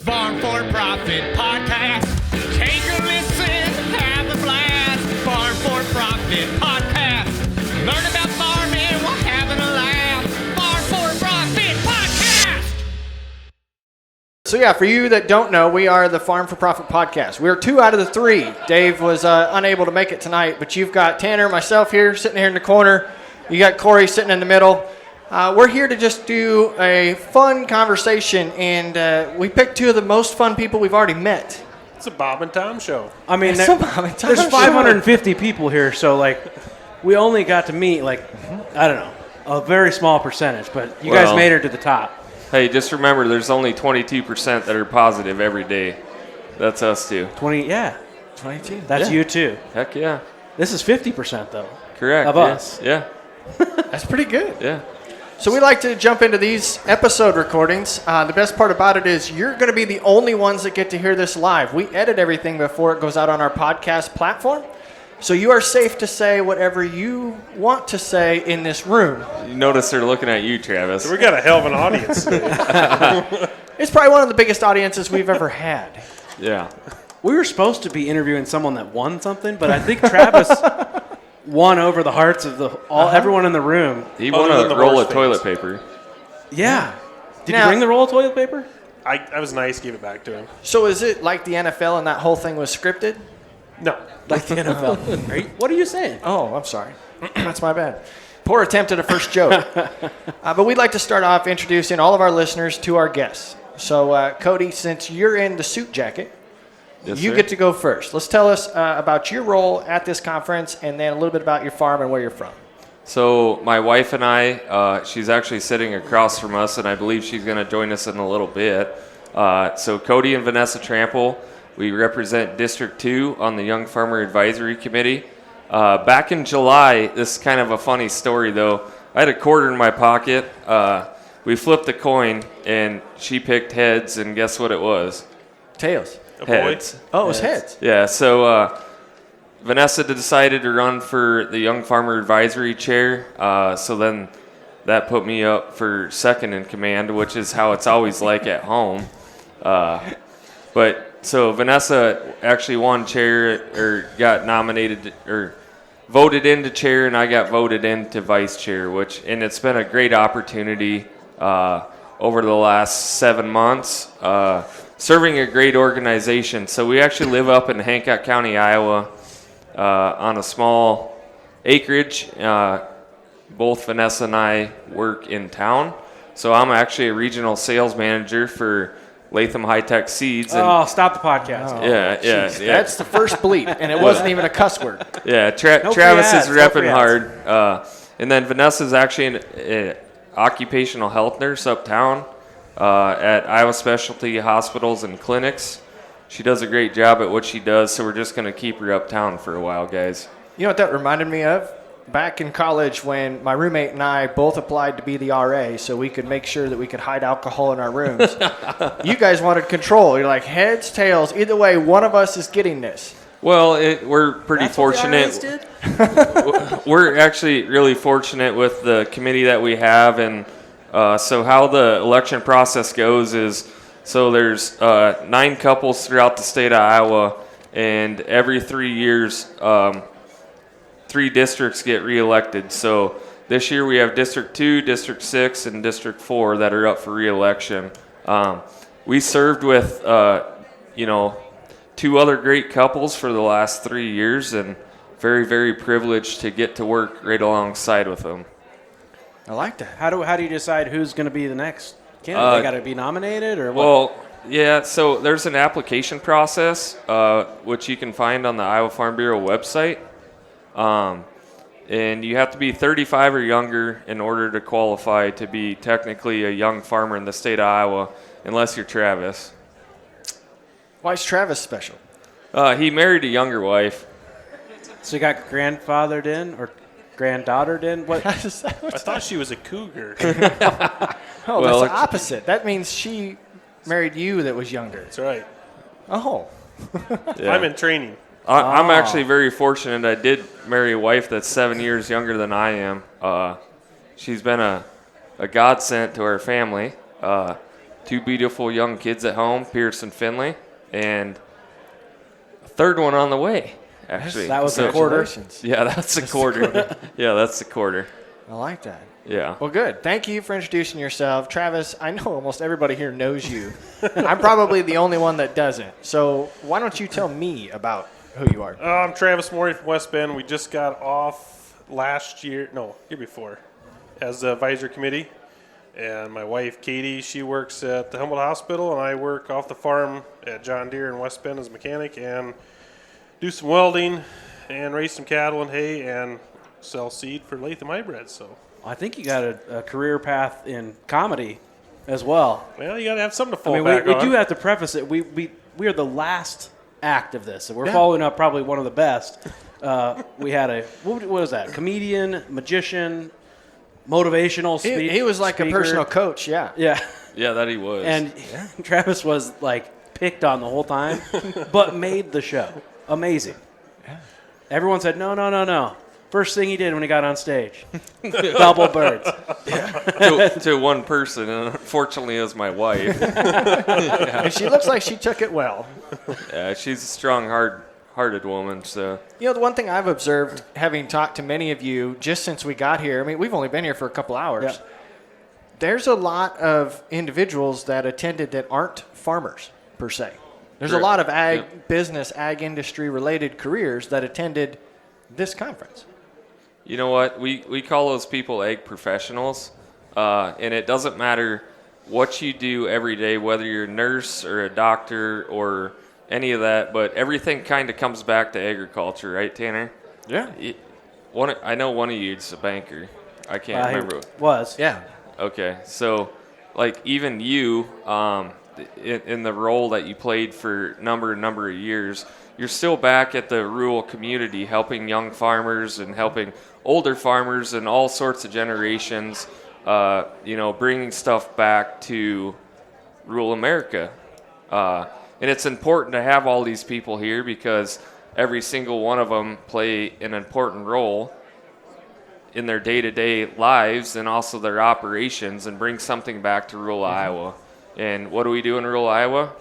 Farm for Profit Podcast. Take a listen, have a blast. Farm for Profit Podcast. Learn about farming while having a laugh. Farm for Profit Podcast. So yeah, for you that don't know, we are the Farm for Profit Podcast. We're 2 out of the 3. Dave was unable to make it tonight, but you've got Tanner, myself here, sitting here in the corner. You got Corey sitting in the middle. We're here to just do a fun conversation, and we picked 2 of the most fun people we've already met. It's a Bob and Tom show. I mean, It's a Bob and Tom there's show. 550 people here, so like, we only got to meet I don't know, a very small percentage, but you guys made her to the top. Hey, just remember, there's only 22% that are positive every day. That's us too. 22. That's Yeah. you too. Heck yeah. This is 50% though. Correct. Of yeah. us. Yeah. That's pretty good. Yeah. So we like to jump into these episode recordings. The best part about it is you're going to be the only ones that get to hear this live. We edit everything before it goes out on our podcast platform. So you are safe to say whatever you want to say in this room. You notice they're looking at you, Travis. So we got a hell of an audience today. It's probably one of the biggest audiences we've ever had. Yeah. We were supposed to be interviewing someone that won something, but I think Travis won over the hearts of everyone in the room. He won Other than a the roll horse of toilet fans. paper. Yeah. Did Now- you bring the roll of toilet paper? I was nice, gave it back to him. So is it like the NFL and that whole thing was scripted? No. Like the NFL. What are you saying? Oh, I'm sorry. That's my bad. Poor attempt at a first joke. But we'd like to start off introducing all of our listeners to our guests. So, Cody, since you're in the suit jacket, Yes, you sir. get to go first. Let's tell us about your role at this conference and then a little bit about your farm and where you're from. So my wife and I, she's actually sitting across from us, and I believe she's going to join us in a little bit. So Cody and Vanessa Trample, we represent District 2 on the Young Farmer Advisory Committee. Back in July, this is kind of a funny story, though. I had a quarter in my pocket. We flipped a coin, and she picked heads, and guess what it was? Tails. A boy. Heads. Oh, it was heads. Yeah, so Vanessa decided to run for the Young Farmer Advisory Chair. So then that put me up for second in command, which is how it's always like at home. But so Vanessa actually won chair, or got nominated, or voted into chair, and I got voted into vice chair, and it's been a great opportunity over the last 7 months. Serving a great organization. So we actually live up in Hancock County, Iowa, on a small acreage. Both Vanessa and I work in town. So I'm actually a regional sales manager for Latham High Tech Seeds. And Oh, stop the podcast. yeah. That's the first bleep, and it wasn't even a cuss word. Yeah, No Travis free is ads, no free repping ads. hard. And then Vanessa's actually an occupational health nurse uptown at Iowa Specialty Hospitals and Clinics. She does a great job at what she does, so we're just going to keep her uptown for a while, guys. You know what that reminded me of? Back in college when my roommate and I both applied to be the RA so we could make sure that we could hide alcohol in our rooms. You guys wanted control. You're like, heads, tails, either way, one of us is getting this. Well, we're pretty fortunate. We're actually really fortunate with the committee that we have, and so how the election process goes is, so there's 9 couples throughout the state of Iowa, and every 3 years, 3 districts get reelected. So this year we have District 2, District 6, and District 4 that are up for reelection. We served with, 2 other great couples for the last 3 years, and very, very privileged to get to work right alongside with them. I like that. How do you decide who's going to be the next candidate? They got to be nominated or what? Well, yeah, so there's an application process, which you can find on the Iowa Farm Bureau website. And you have to be 35 or younger in order to qualify to be technically a young farmer in the state of Iowa, unless you're Travis. Why is Travis special? He married a younger wife. So you got grandfathered in or granddaughtered in? What? I thought she was a cougar. Oh, Well, that's the opposite. That means she married you that was younger. That's right. Oh. Yeah. I'm in training. I'm actually very fortunate. I did marry a wife that's 7 years younger than I am. She's been a godsend to our family. 2 beautiful young kids at home, Pierce and Finley, and a third one on the way, actually. That was a quarter. Yeah, that's a quarter. Yeah, that's a quarter. I like that. Yeah. Well, good. Thank you for introducing yourself. Travis, I know almost everybody here knows you. I'm probably the only one that doesn't. So why don't you tell me about who you are? I'm Travis Morey from West Bend. We just got off year before, as the advisory committee. And my wife, Katie, she works at the Humboldt Hospital, and I work off the farm at John Deere in West Bend as a mechanic and do some welding and raise some cattle and hay and sell seed for Latham hybrids. So, I think you got a career path in comedy as well. well, you got to have something to fall I mean, back we on. do have to preface it. We are the last act of this, and we're following up probably one of the best. We had what was that? Comedian, magician, motivational speaker. He was like a personal coach, yeah. Yeah. Yeah, that he was. And Travis was like picked on the whole time, but made the show. Amazing. Yeah. Everyone said, no. First thing he did when he got on stage, double birds. to one person, and unfortunately it was my wife. And she looks like she took it well. Yeah, she's a strong, hard-hearted woman, so. You know, the one thing I've observed, having talked to many of you just since we got here, I mean, we've only been here for a couple hours. Yeah. There's a lot of individuals that attended that aren't farmers, per se. There's a Correct. lot of ag business, ag industry-related careers that attended this conference. You know what? We call those people ag professionals, and it doesn't matter what you do every day, whether you're a nurse or a doctor or any of that, but everything kind of comes back to agriculture, right, Tanner? Yeah. I know one of you is a banker. I can't remember. Was. Yeah. Okay, so like even you, in the role that you played for number of years, you're still back at the rural community helping young farmers and helping older farmers and all sorts of generations, bringing stuff back to rural America. And it's important to have all these people here because every single one of them play an important role in their day-to-day lives and also their operations and bring something back to rural Iowa. And what do we do in rural Iowa?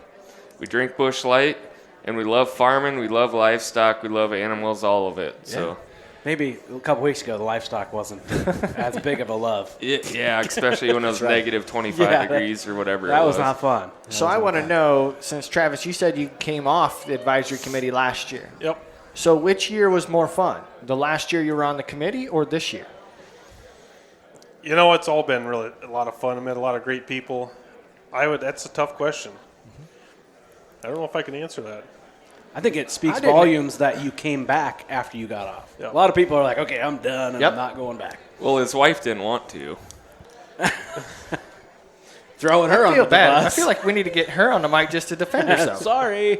We drink Busch Light, and we love farming, we love livestock, we love animals, all of it. So Maybe a couple weeks ago, the livestock wasn't as big of a love. yeah, especially when it was negative 25 Yeah, degrees or whatever That it was not fun. So I want to know, since Travis, you said you came off the advisory committee last year. Yep. So which year was more fun? The last year you were on the committee or this year? You know, it's all been really a lot of fun. I met a lot of great people. That's a tough question. I don't know if I can answer that. I think it speaks I didn't- volumes that you came back after you got off. Yep. A lot of people are like, okay, I'm done, and Yep. I'm not going back. Well, his wife didn't want to. Throwing her I on feel the bad. bus. I feel like we need to get her on the mic just to defend herself. Sorry.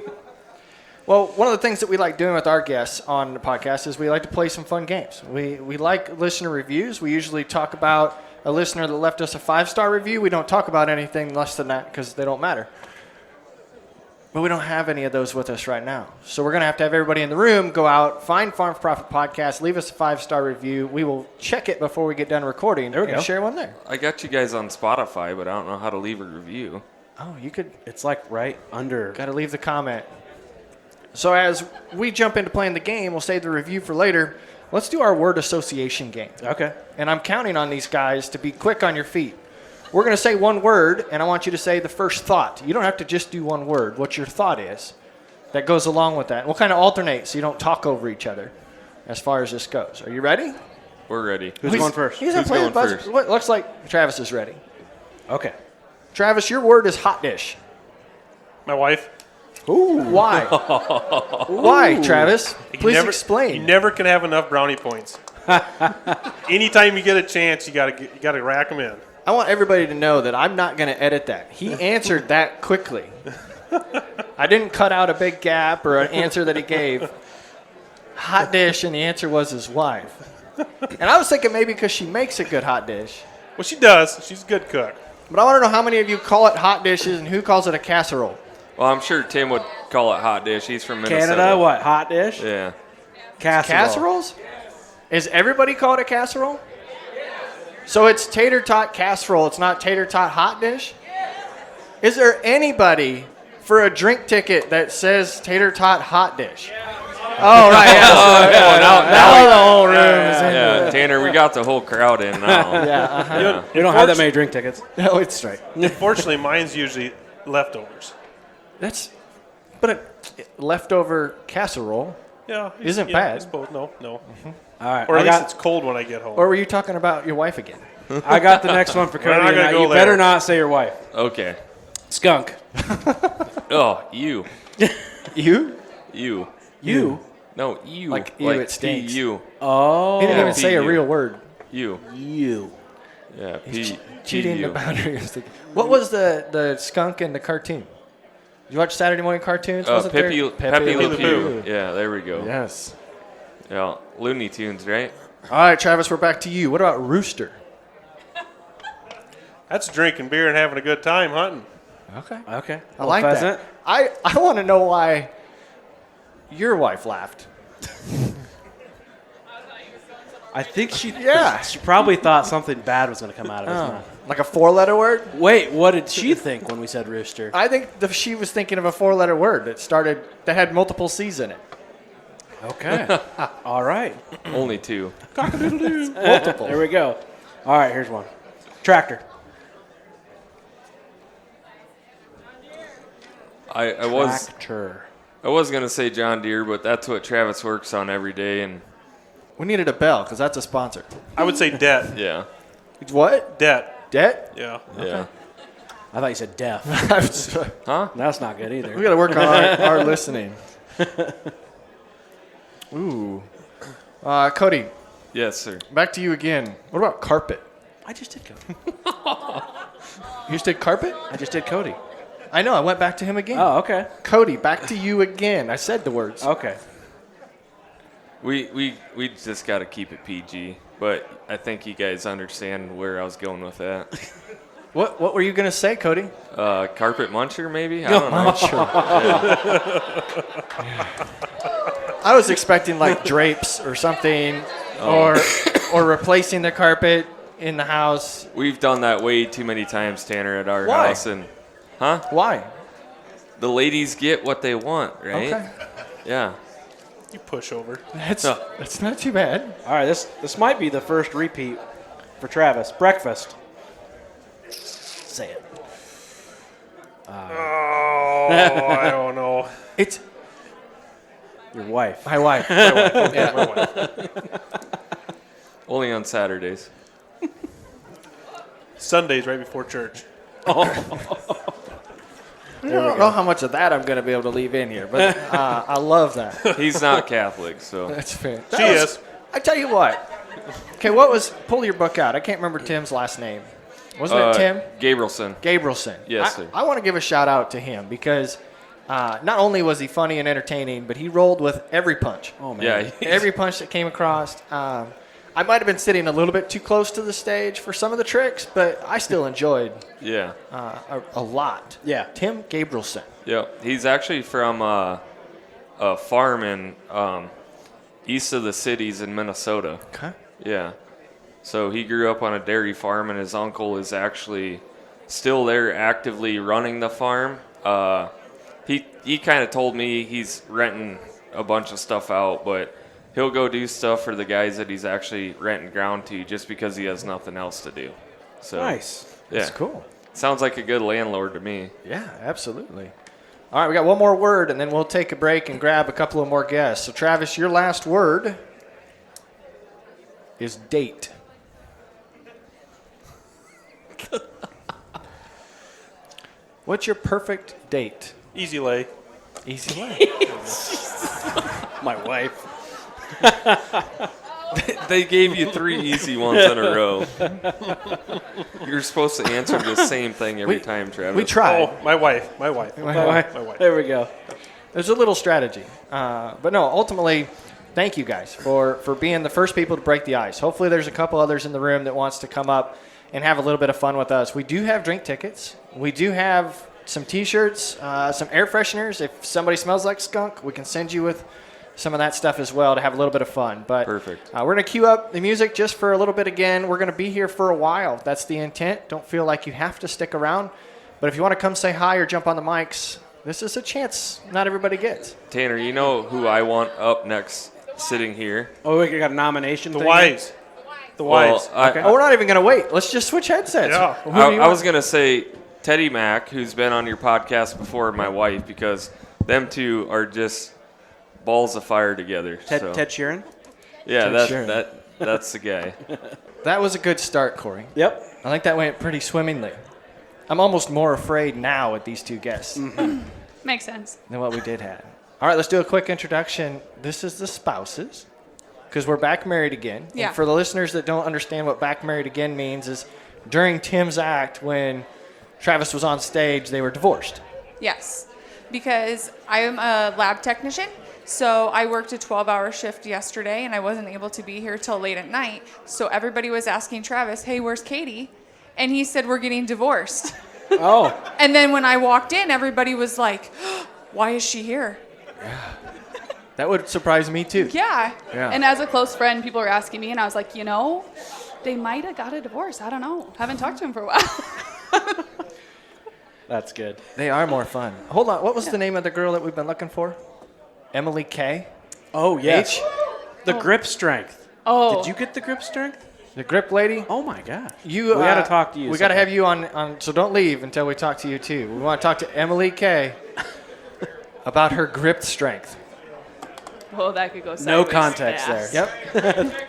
Well, one of the things that we like doing with our guests on the podcast is we like to play some fun games. We like listener reviews. We usually talk about a listener that left us a 5-star review. We don't talk about anything less than that because they don't matter. But we don't have any of those with us right now. So we're going to have everybody in the room go out, find Farm for Profit Podcast, leave us a 5-star review. We will check it before we get done recording. There we go. Share one there. I got you guys on Spotify, but I don't know how to leave a review. Oh, you could. It's like right under. Got to leave the comment. So as we jump into playing the game, we'll save the review for later. Let's do our word association game. Okay. And I'm counting on these guys to be quick on your feet. We're going to say one word, and I want you to say the first thought. You don't have to just do one word. What your thought is that goes along with that. And we'll kind of alternate so you don't talk over each other as far as this goes. Are you ready? We're ready. Who's going first? He's not Who's playing going buzzer. first? What looks like Travis is ready. Okay. Travis, your word is hot dish. My wife. Ooh. Why? Why, Travis? Please explain. You never can have enough brownie points. Anytime you get a chance, you gotta rack them in. I want everybody to know that I'm not going to edit that. He answered that quickly. I didn't cut out a big gap or an answer that he gave. Hot dish, and the answer was his wife. And I was thinking maybe because she makes a good hot dish. Well, she does. She's a good cook. But I want to know how many of you call it hot dishes and who calls it a casserole. Well, I'm sure Tim would call it hot dish. He's from Minnesota. Canada, what? Hot dish? Yeah. Casserole. Casseroles? Is everybody call it a casserole? So it's tater tot casserole. It's not tater tot hot dish? Is there anybody for a drink ticket that says tater tot hot dish? Oh, right. Yeah. Now the whole room is in. Yeah, Tanner, we got the whole crowd in now. Yeah. We don't have that many drink tickets. No, it's straight. Unfortunately, mine's usually leftovers. But a leftover casserole. Yeah, Isn't bad. I suppose. No. All right. Or at least it's cold when I get home. Or were you talking about your wife again? I got the next one for Cody. not gonna and go you there. better not say your wife. Okay. Skunk. Oh, you. You? You. You? No, you. Like, ew, it stinks. You. Oh. He didn't even say a P-U. real word. You. You. Yeah, Cheating the P-U. boundaries. What was the skunk in the cartoon? Did you watch Saturday morning cartoons? Was it there? Pepe Le Le Pew. Pew. Yeah, there we go. Yes. Yeah, Looney Tunes, right? All right, Travis, we're back to you. What about rooster? That's drinking beer and having a good time hunting. Okay. Okay. I like pheasant. that. I want to know why your wife laughed. I think she Yeah. she probably thought something bad was going to come out of his mouth. Like a 4-letter word? Wait, what did she think when we said rooster? I think she was thinking of a 4-letter word that had multiple C's in it. Okay. All right. Only two. Multiple. There we go. All right, here's one. Tractor. I was gonna say John Deere, but that's what Travis works on every day, and We needed a bell because that's a sponsor. I would say debt. yeah, What? Debt. Debt? Yeah. yeah. I thought you said deaf. Huh? That's not good We either. got to work on our listening. Ooh. Cody, Yes, sir. back to you again. What about carpet? I just did Cody. You just did carpet? I just did Cody. I know. I went back to him again. Oh, okay. Cody, back to you again. I said the words. Okay. We just got to keep it PG, but I think you guys understand where I was going with that. What were you going to say, Cody? Carpet muncher, maybe? I don't know. I was expecting like drapes or something, or replacing the carpet in the house. We've done that way too many times, Tanner, at our Why? house, and Why? the ladies get what they want, right? Okay. Yeah. You push over. That's not too bad. All right, this might be the first repeat for Travis. Breakfast. Say it. Oh, I don't know. It's Your wife. my wife. Yeah. My wife. Only on Saturdays. Sundays right before church. I don't know how much of that I'm going to be able to leave in here, but I love that. He's not Catholic, so. That's fair. She is. I tell you what. Okay, pull your book out. I can't remember Tim's last name. Wasn't it Tim? Gabrielson. Gabrielson. Yes, sir. I want to give a shout out to him because not only was he funny and entertaining, but he rolled with every punch. Oh, man. Yeah. Every punch that came across. I might have been sitting a little bit too close to the stage for some of the tricks, but I still enjoyed Yeah. a lot. Yeah. Tim Gabrielson. Yeah. He's actually from a farm in east of the cities in Minnesota. Okay. Yeah. So he grew up on a dairy farm, and his uncle is actually still there actively running the farm. He kind of told me he's renting a bunch of stuff out, but he'll go do stuff for the guys that he's actually renting ground to just because he has nothing else to do. So Nice. Yeah. That's cool. Sounds like a good landlord to me. Yeah, absolutely. All right, we got one more word, and then we'll take a break and grab a couple of more guests. So, Travis, your last word is date. What's your perfect date? Easy lay. Easy way. My wife. They gave you 3 easy ones in a row. You're supposed to answer the same thing every time, Travis. We tried. Oh, my wife. My wife. My My wife. There we go. There's a little strategy. But no, ultimately, thank you guys for being the first people to break the ice. Hopefully there's a couple others in the room that wants to come up and have a little bit of fun with us. We do have drink tickets. We do have some T-shirts, some air fresheners. If somebody smells like skunk, we can send you with some of that stuff as well to have a little bit of fun. But Perfect. We're going to cue up the music just for a little bit again. We're going to be here for a while. That's the intent. Don't feel like you have to stick around. But if you want to come say hi or jump on the mics, this is a chance not everybody gets. Tanner, you know who I want up next sitting here? Oh, we got a nomination. The thing wives. The Well, wives. Oh, we're not even going to wait. Let's just switch headsets. Yeah. Who do you I want? was going to say Teddy Mack, who's been on your podcast before, and my wife, because them two are just balls of fire together. so. Ted Sheeran. Yeah, Sheeran. that's the guy. That was a good start, Corey. Yep. I think that went pretty swimmingly. I'm almost more afraid now with these two guests Makes sense. than what we did have. All right, let's do a quick introduction. This is the spouses, because we're back married again. Yeah. And for the listeners that don't understand what back married again means is during Tim's act when Travis was on stage, they were divorced. Yes, because I am a lab technician, so I worked a 12-hour shift yesterday, and I wasn't able to be here till late at night. So everybody was asking Travis, hey, where's Katie? And he said, we're getting divorced. Oh. And then when I walked in, everybody was like, why is she here? That would surprise me too. Yeah. Yeah. And as a close friend, people were asking me, and I was like, they might have got a divorce. I don't know. Haven't talked to him for a while. That's good. They are more fun. Hold on. What was the name of the girl that we've been looking for? Emily K. Oh, yes. H? The grip strength. Oh. Did you get the grip strength? The grip lady? Oh, my gosh. You, we got to talk to you. We got to sometime. have you on, so don't leave until we talk to you too. We want to talk to Emily K. about her grip strength. Well, that could go sideways. No context fast. there. Yep.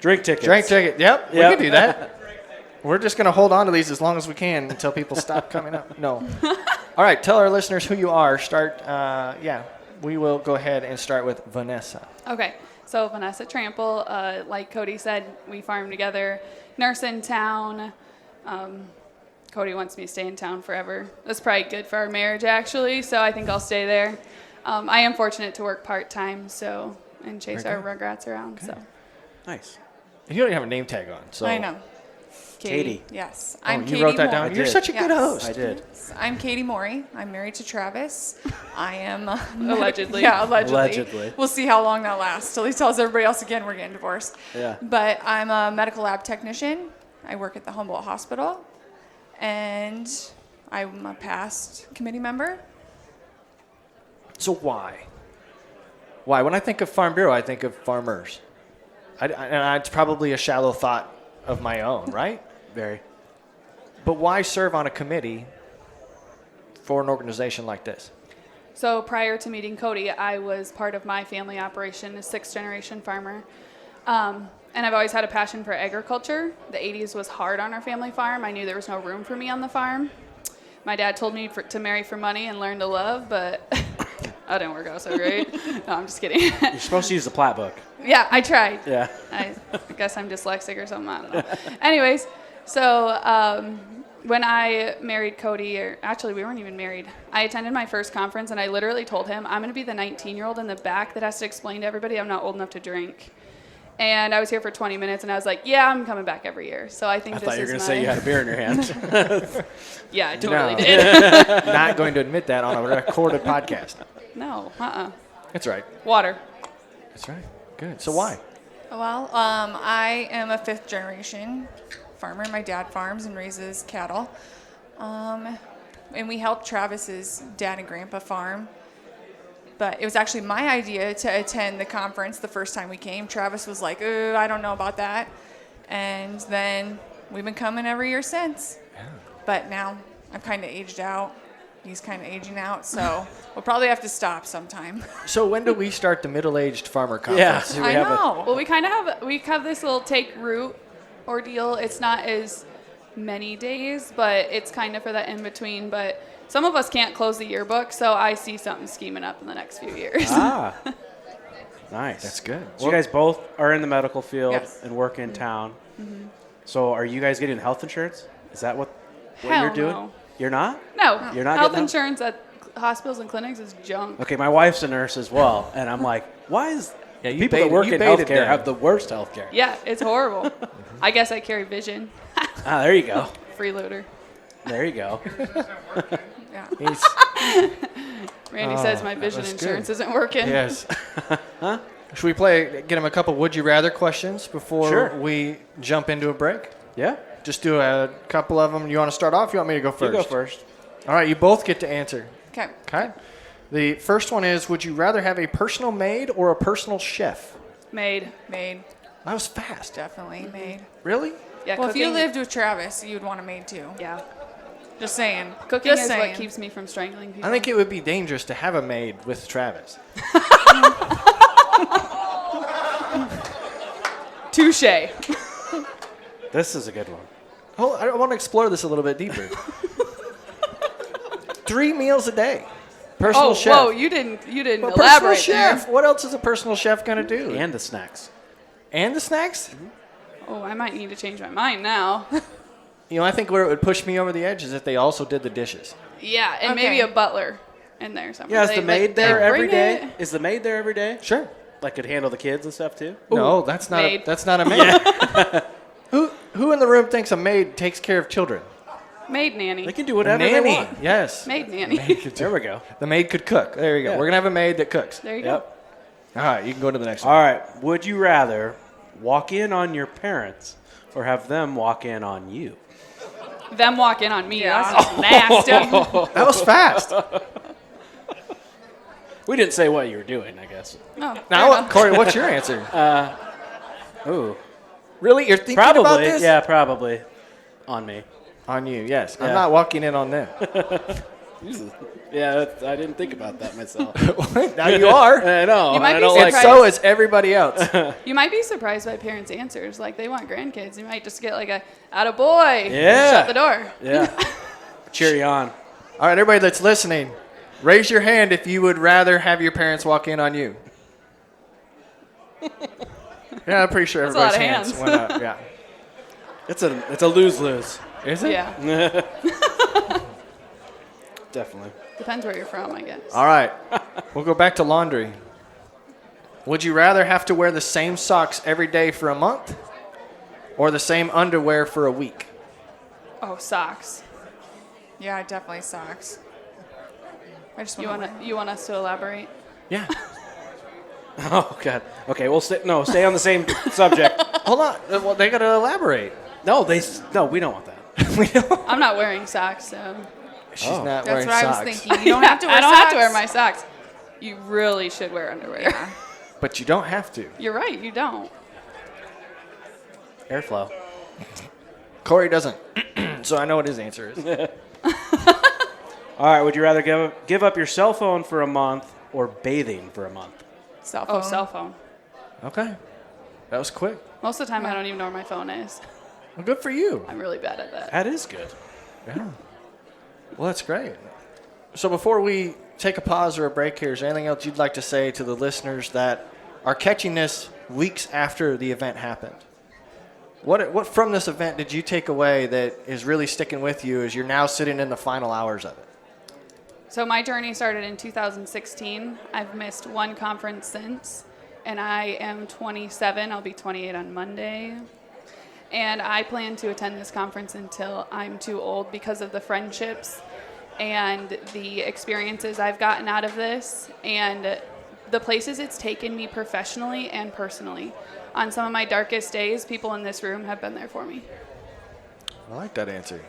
Drink tickets. Drink ticket. Yep. We Yep. can do that. We're just going to hold on to these as long as we can until people stop coming up. No. All right. Tell our listeners who you are. We will go ahead and start with Vanessa. Okay. So Vanessa Trample, like Cody said, we farm together. Nurse in town. Cody wants me to stay in town forever. That's probably good for our marriage, actually. So I think I'll stay there. I am fortunate to work part-time, and chase our Rugrats around. So Nice. You don't even have a name tag on. So. I know. Katie. Yes. Oh, I'm you Katie wrote that Moore. down? I You're did. such a good Yes. host. I did. I'm Katie Morey. I'm married to Travis. I am Allegedly. Yeah, allegedly. Allegedly. We'll see how long that lasts till he tells everybody else again we're getting divorced. Yeah. But I'm a medical lab technician. I work at the Humboldt Hospital, and I'm a past committee member. So why? Why? When I think of Farm Bureau, I think of farmers. And it's probably a shallow thought of my own, right? Very. But why serve on a committee for an organization like this? So prior to meeting Cody, I was part of my family operation, a sixth-generation farmer. And I've always had a passion for agriculture. The 80s was hard on our family farm. I knew there was no room for me on the farm. My dad told me to marry for money and learn to love, but that didn't work out so great. No, I'm just kidding. You're supposed to use the plat book. Yeah, I tried. Yeah. I guess I'm dyslexic or something. I don't know. Anyways, so when I married Cody, or actually we weren't even married, I attended my first conference and I literally told him, I'm going to be the 19-year-old in the back that has to explain to everybody I'm not old enough to drink. And I was here for 20 minutes and I was like, yeah, I'm coming back every year. So I think I this thought you were is going to say you had a beer in your hand. Yeah, I No. totally did. Not going to admit that on a recorded podcast. No, That's right. Water. That's right. Good. So why? Well, I am a fifth generation farmer. My dad farms and raises cattle. And we helped Travis's dad and grandpa farm. But it was actually my idea to attend the conference the first time we came. Travis was like, I don't know about that. And then we've been coming every year since. Yeah. But now I'm kind of aged out. He's kind of aging out. So we'll probably have to stop sometime. So when do we start the middle-aged farmer Yeah. conference? Do we I have know. Well, we have this little take root ordeal. It's not as many days, but it's kind of for that in between. But some of us can't close the yearbook, so I see something scheming up in the next few years. Ah. Nice. That's good. So you guys both are in the medical field Yes. and work in town. So are you guys getting health insurance? Is that what Hell you're doing? no. You're not? No, You're not health getting insurance at hospitals and clinics is junk. Okay, my wife's a nurse as well, and I'm like, why is Yeah, you people baited- that work you in baited healthcare them. have the worst healthcare? Yeah, it's horrible. I guess I carry vision. Ah, there you go. Freeloader. There you go. Yeah. He's- Randy Oh, says my that vision was good. insurance isn't working. yes. Should we get him a couple would you rather questions before Sure. we jump into a break? Yeah. just do a couple of them. You want to start off? You want me to go first? You go first. All right, you both get to answer. Okay. Okay. The first one is, would you rather have a personal maid or a personal chef? Maid. Maid. That was fast. Definitely maid. Really? Yeah, Well, if you cooking- lived with Travis, you'd want a maid too. Yeah. Just saying. Cooking Just is saying. what keeps me from strangling people. I think it would be dangerous to have a maid with Travis. Touche. This is a good one. Oh, I want to explore this a little bit deeper. 3 meals a day. Personal Oh, chef. whoa! You didn't Well, elaborate personal there. chef. What else is a personal chef going to do? And the snacks. And the snacks? Oh, I might need to change my mind now. You know, I think where it would push me over the edge is if they also did the dishes. Yeah, and Okay. maybe a butler in there somewhere. Yeah, is They- the maid like, there they every bring day? it. Is the maid there every day? Sure. Like could handle the kids and stuff too? No, that's not. maid. That's not a maid. Who in the room thinks a maid takes care of children? Maid nanny. They can do whatever Nanny. they want. Yes. Maid nanny. There we go. The maid could cook. There you go. Yeah. We're gonna have a maid that cooks. There you Yep. All right, you can go to the next All one. right. Would you rather walk in on your parents or have them walk in on you? go. Them walk in on me. Yeah. That's just nasty. That was fast. We didn't say what you were doing, I guess. No, fair Now, enough. Corey, what's your answer? Ooh. Really, you're thinking Probably. about this? Yeah, probably. On me. On you, yes. I'm Yeah. not walking in on them. Yeah, I didn't think about that myself. Now you are. I know. You might I be don't And like surprised. so is everybody else. You might be surprised by parents' answers. Like they want grandkids. You might just get like a "atta boy." Yeah. Shut the door. Yeah. Cheer you on. All right, everybody that's listening, raise your hand if you would rather have your parents walk in on you. Yeah, I'm pretty sure That's a lot everybody's of hands went up. Yeah. It's a lose-lose. Is it? Yeah. Definitely. Depends where you're from, I guess. All right. We'll go back to laundry. Would you rather have to wear the same socks every day for a month or the same underwear for a week? Oh, socks. Yeah, definitely socks. I just You want want us to elaborate? Yeah. Oh God. Okay, we'll stay on the same subject. Hold on. Well, they got to elaborate. No, we don't want that. We don't. I'm not wearing socks, so She's Oh. not That's wearing what socks. I was thinking. You don't have to wear I don't socks. have to wear my socks. You really should wear underwear. Yeah. But you don't have to. You're right. You don't. Airflow. Corey doesn't. So I know what his answer is. All right. Would you rather give up your cell phone for a month or bathing for a month? Cell phone. Oh, cell phone. Okay. That was quick. Most of the time, I don't even know where my phone is. Well, good for you. I'm really bad at that. That is good. Yeah. Well, that's great. So before we take a pause or a break here, is there anything else you'd like to say to the listeners that are catching this weeks after the event happened? What from this event did you take away that is really sticking with you as you're now sitting in the final hours of it? So my journey started in 2016. I've missed one conference since, and I am 27. I'll be 28 on Monday. And I plan to attend this conference until I'm too old because of the friendships and the experiences I've gotten out of this and the places it's taken me professionally and personally. On some of my darkest days, people in this room have been there for me. I like that answer.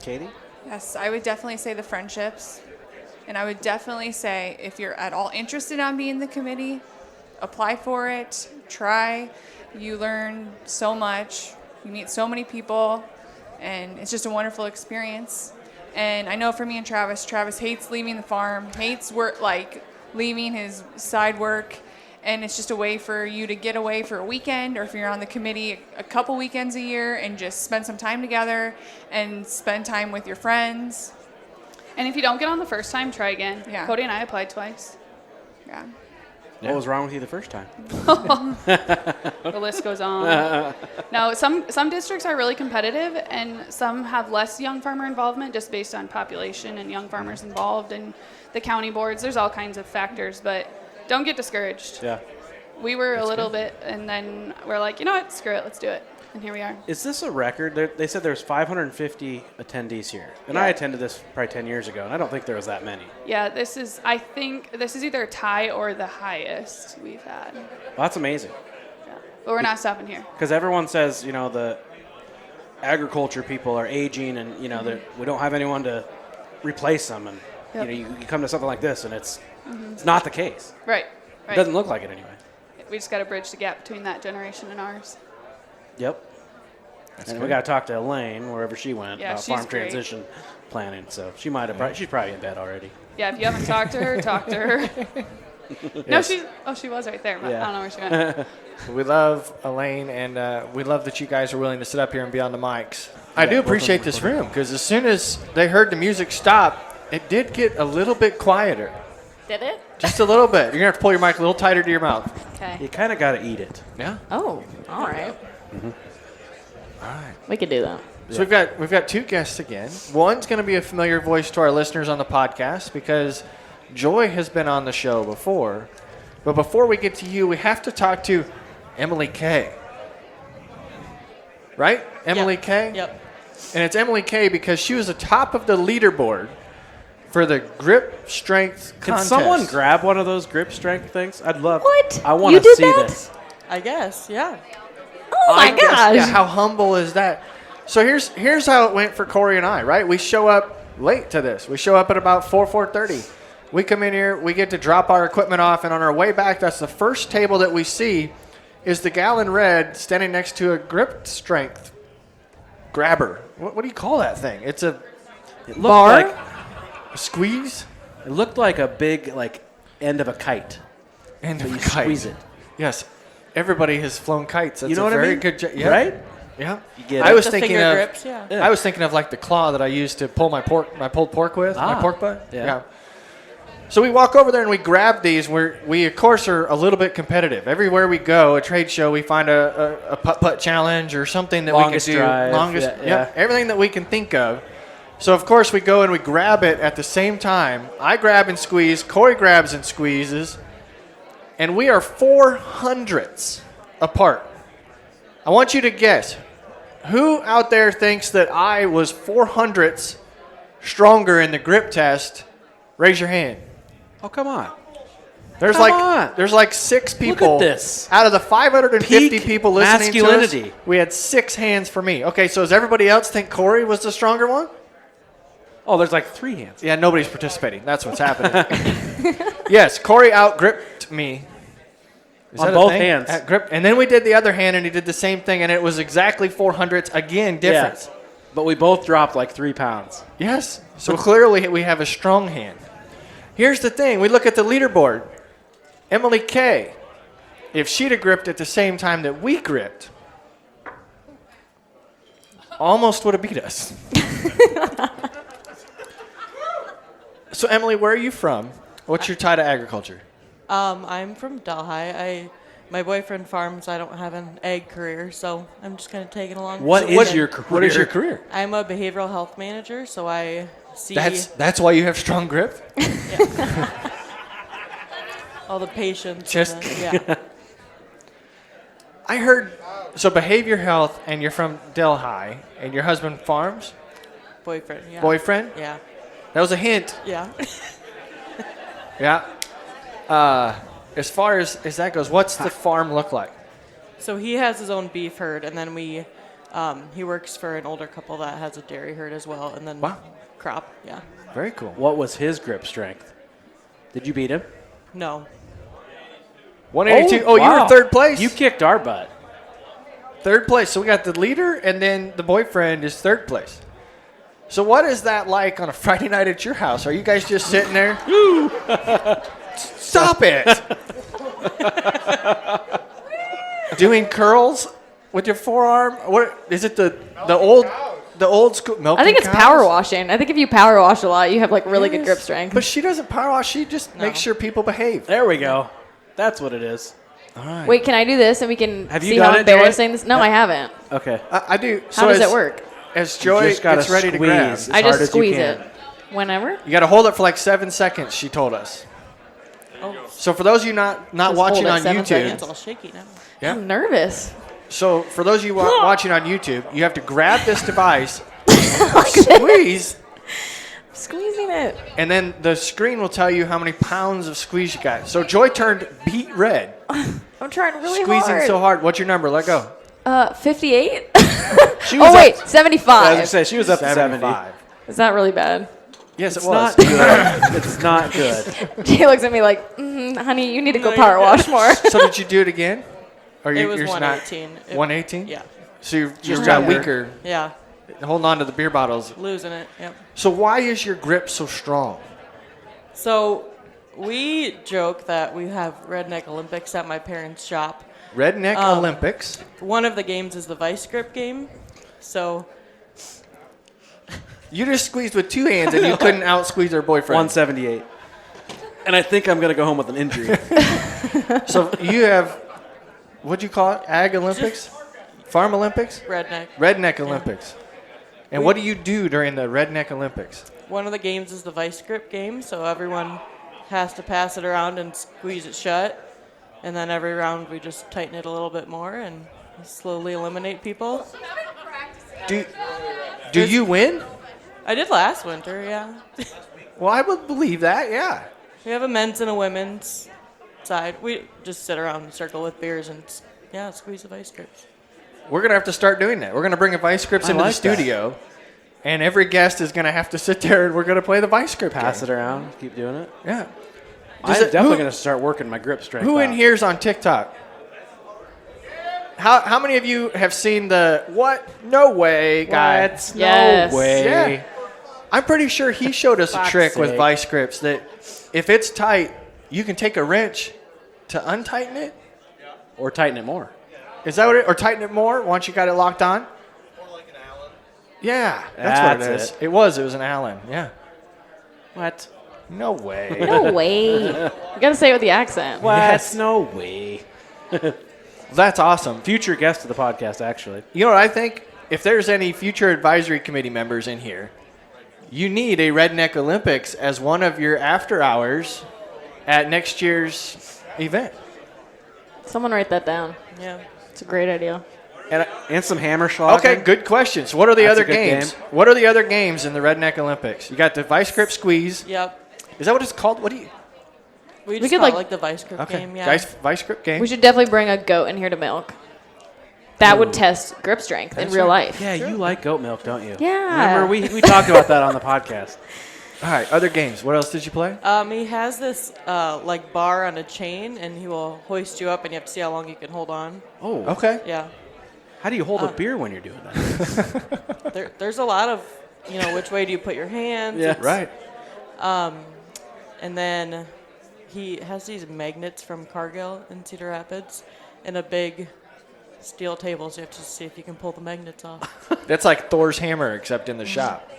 Katie? Yes, I would definitely say the friendships. And I would definitely say if you're at all interested on being the committee, apply for it, try. You learn so much. You meet so many people. And it's just a wonderful experience. And I know for me and Travis hates leaving the farm, hates work, like leaving his side work. And it's just a way for you to get away for a weekend, or if you're on the committee, a couple weekends a year, and just spend some time together and spend time with your friends. And if you don't get on the first time, try again. Yeah. Cody and I applied twice. Yeah. What was wrong with you the first time? The list goes on. No, some districts are really competitive, and some have less young farmer involvement just based on population and young farmers involved, and the county boards. There's all kinds of factors, but don't get discouraged. Yeah. We were a little bit, and then we're like, you know what, screw it, let's do it. And here we are. Is this a record? They said there's 550 attendees here, and Yeah. I attended this probably 10 years ago, and I don't think there was that many. Yeah, I think this is either a tie or the highest we've had. Well, that's amazing. Yeah. But we're not stopping here. Because everyone says, you know, agriculture people are aging, and we don't have anyone to replace them, and you come to something like this, and it's not the case. Right. It doesn't look like it anyway. We just got to bridge the gap between that generation and ours. Yep. And we got to talk to Elaine wherever she went Yeah, about she's farm great. transition planning. So she might have. She's probably in bed already. Yeah, if you haven't talked to her, talk to her. No, she was right there, but I don't know where she went. We love Elaine, and we love that you guys are willing to sit up here and be on the mics. I do appreciate this room because as soon as they heard the music stop, it did get a little bit quieter. Did it? Just a little bit. You're going to have to pull your mic a little tighter to your mouth. Okay. You kind of got to eat it. Yeah? Oh, all right. All right. We could do that. So we've got two guests again. One's going to be a familiar voice to our listeners on the podcast because Joy has been on the show before. But before we get to you, we have to talk to Emily Kay. Right? Emily Kay? Yep. And it's Emily Kay because she was the top of the leaderboard for the grip strength Can contest. someone grab one of those grip strength things? I'd love. What? I want You to did see that? this. I guess, yeah. Oh my I guess, gosh. yeah, how humble is that? So here's how it went for Corey and I, right? We show up late to this. We show up at about 4:30. We come in here, we get to drop our equipment off, and on our way back, that's the first table that we see is the gal in red standing next to a grip strength grabber. What do you call that thing? It's a It looked Bar? like squeeze it looked like a big end of a kite. and So a you kite. squeeze it. Yes, everybody has flown kites. That's You know a what I very mean? good job. Yeah. Right? Yeah. You get I it. was The thinking finger of grips, yeah. Yeah. I was thinking of like the claw that I used to pull my pulled pork with, my Ah, pork butt. yeah. So we walk over there and we grab these. We of course are a little bit competitive. Everywhere we go, a trade show, we find a putt challenge or something that Longest we can do. drive, Longest, yeah. everything that we can think of. So of course we go and we grab it at the same time. I grab and squeeze. Corey grabs and squeezes, and we are 400ths apart. I want you to guess. Who out there thinks that I was 400ths stronger in the grip test? Raise your hand. Oh, come on. There's Come on. there's like 6 people. at this. Out of the 550 Peak people listening to masculinity. us, we had 6 hands for me. Okay, so does everybody else think Corey was the stronger one? Oh, there's like 3 hands. Yeah, nobody's participating. That's what's happening. Yes, Corey outgripped me. Is On that a both thing? hands. Outgripped. And then we did the other hand, and he did the same thing, and it was exactly 400ths again difference. Yeah. But we both dropped like 3 pounds. Yes. So clearly we have a strong hand. Here's the thing. We look at the leaderboard. Emily Kay, if she'd have gripped at the same time that we gripped, almost would have beat us. So, Emily, where are you from? What's your tie to agriculture? I'm from Delhi. My boyfriend farms. I don't have an ag career, so I'm just kind of tagging along. What is your career? What is your career? I'm a behavioral health manager, so I see That's why you have strong grip? all the patients. Just- and yeah. I heard, so behavior health, and you're from Delhi, and your husband farms? Boyfriend. Yeah. Boyfriend? Yeah. That was a hint. Yeah. Yeah. As far as that goes, what's the farm look like? So he has his own beef herd, and then he works for an older couple that has a dairy herd as well, and then Wow. crop. Yeah. Very cool. What was his grip strength? Did you beat him? No. 182. Oh, you wow. were third place? You kicked our butt. Third place. So we got the leader, and then the boyfriend is third place. So what is that like on a Friday night at your house? Are you guys just sitting there? Stop it! Doing curls with your forearm? What is it? The old school milking I think it's cows? power washing. I think if you power wash a lot, you have like really good grip strength. But she doesn't power wash. She just makes sure people behave. There we go. That's what it is. All right. Wait, can I do this and we can Have you see done how it, Joy? embarrassing this? No, I haven't. Okay. I do. How does it work? As Joy just gotta gets ready to grab, squeeze. I hard just as you squeeze can. it. Whenever? you got to hold it for like 7 seconds. She told us. So for those of you not Just watching hold it on 7 YouTube, seconds. It's all shaky now. yeah. I'm nervous. So for those of you watching on YouTube, you have to grab this device, squeeze, Squeezing it. and then the screen will tell you how many pounds of squeeze you got. So Joy turned beet red, I'm trying really squeezing hard. so hard. What's your number? Let go. 58? She was Oh, wait, I was 75. gonna say she was up to 70. 75. Is that really bad? Yes, it It's was. not good. It's not good. He looks at me like, honey, you need to go power wash more. So did you do it again? Or It was you're 118. 118? Yeah. So you Just just got under. weaker, Yeah. holding on to the beer bottles. Losing it. Yep. So why is your grip so strong? So we joke that we have Redneck Olympics at my parents' shop. Redneck Olympics. One of the games is the vice grip game. So You just squeezed with two hands and you couldn't out squeeze her boyfriend. 178. And I think I'm going to go home with an injury. So you have, what'd you call it? Ag Olympics? Farm Olympics? redneck. Redneck Olympics. And what do you do during the Redneck Olympics? One of the games is the vice grip game. So everyone has to pass it around and squeeze it shut. And then every round we just tighten it a little bit more and slowly eliminate people. Do you win? I did last winter, yeah. Well, I would believe that, yeah. We have a men's and a women's side. We just sit around in a circle with beers and, squeeze the vice grips. We're going to have to start doing that. We're going to bring a vice grips I into like the studio, and every guest is going to have to sit there and we're going to play the vice grip Pass game. it around. Keep doing it. Yeah. I'm definitely going to start working my grip strength. Who in out. here is on TikTok? How many of you have seen the what? No way guy? What? Yes. No way. Yeah. I'm pretty sure he showed us a Fuck's trick with sake. vice grips that if it's tight, you can take a wrench to untighten it. Or tighten it more. Is that what it? Or tighten it more once you got it locked on? Or like an Allen. Yeah, that's what it That's is. it. It was an Allen. Yeah. What? No way. No way. You got to say it with the accent. What? Yes. No way. That's awesome. Future guest of the podcast, actually. You know what I think? If there's any future advisory committee members in here, you need a Redneck Olympics as one of your after hours at next year's event. Someone write that down. Yeah. It's a great idea. And some hammer schlag. Okay, good question. So what are the That's a other good games? game. What are the other games in the Redneck Olympics? You got the vice grip squeeze. Yep. Is that what it's called? What do you? We just could, call like- it like the vice grip Okay. game, yeah. Vice grip game. We should definitely bring a goat in here to milk. That would test grip strength in real life. Yeah, you like goat milk, don't you? Yeah. Remember, we talked about that on the podcast. All right, other games. What else did you play? He has this like bar on a chain, and he will hoist you up, and you have to see how long you can hold on. Oh, Okay. Yeah. how do you hold a beer when you're doing that? There's a lot of, which way do you put your hands? Yeah. It's- Right. And then he has these magnets from Cargill in Cedar Rapids and a big steel table, so you have to see if you can pull the magnets off. That's like Thor's hammer, except in the shop.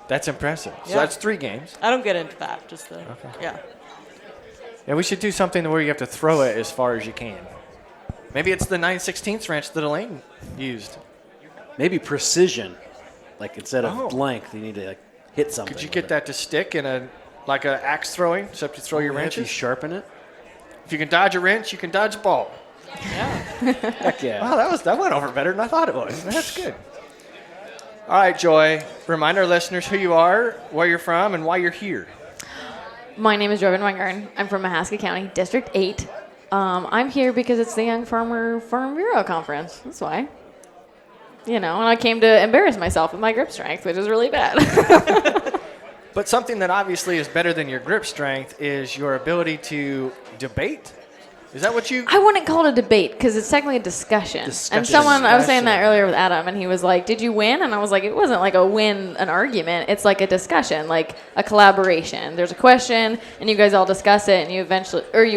That's impressive. So Yeah. that's 3 games. I don't get into that, just the, yeah. Yeah, we should do something where you have to throw it as far as you can. Maybe it's the 9/16 wrench that Elaine used. Maybe precision. Like instead of Oh. length, you need to hit something. Could you with get it. that to stick in a axe throwing, except you throw your Yeah, if you wrenches? sharpen it? If you can dodge a wrench, you can dodge a ball. Heck yeah. Wow, that went over better than I thought it was. That's good. All right, Joy. Remind our listeners who you are, where you're from, and why you're here. My name is Robin Weingarten. I'm from Mahaska County, District 8. I'm here because it's the Young Farmer Farm Bureau Conference. That's why. And I came to embarrass myself with my grip strength, which is really bad. But something that obviously is better than your grip strength is your ability to debate. Is that what you... I wouldn't call it a debate because it's technically a discussion. And I was saying that earlier with Adam, and he was like, "Did you win?" And I was like, "It wasn't like an argument. It's like a discussion, like a collaboration. There's a question, and you guys all discuss it, and you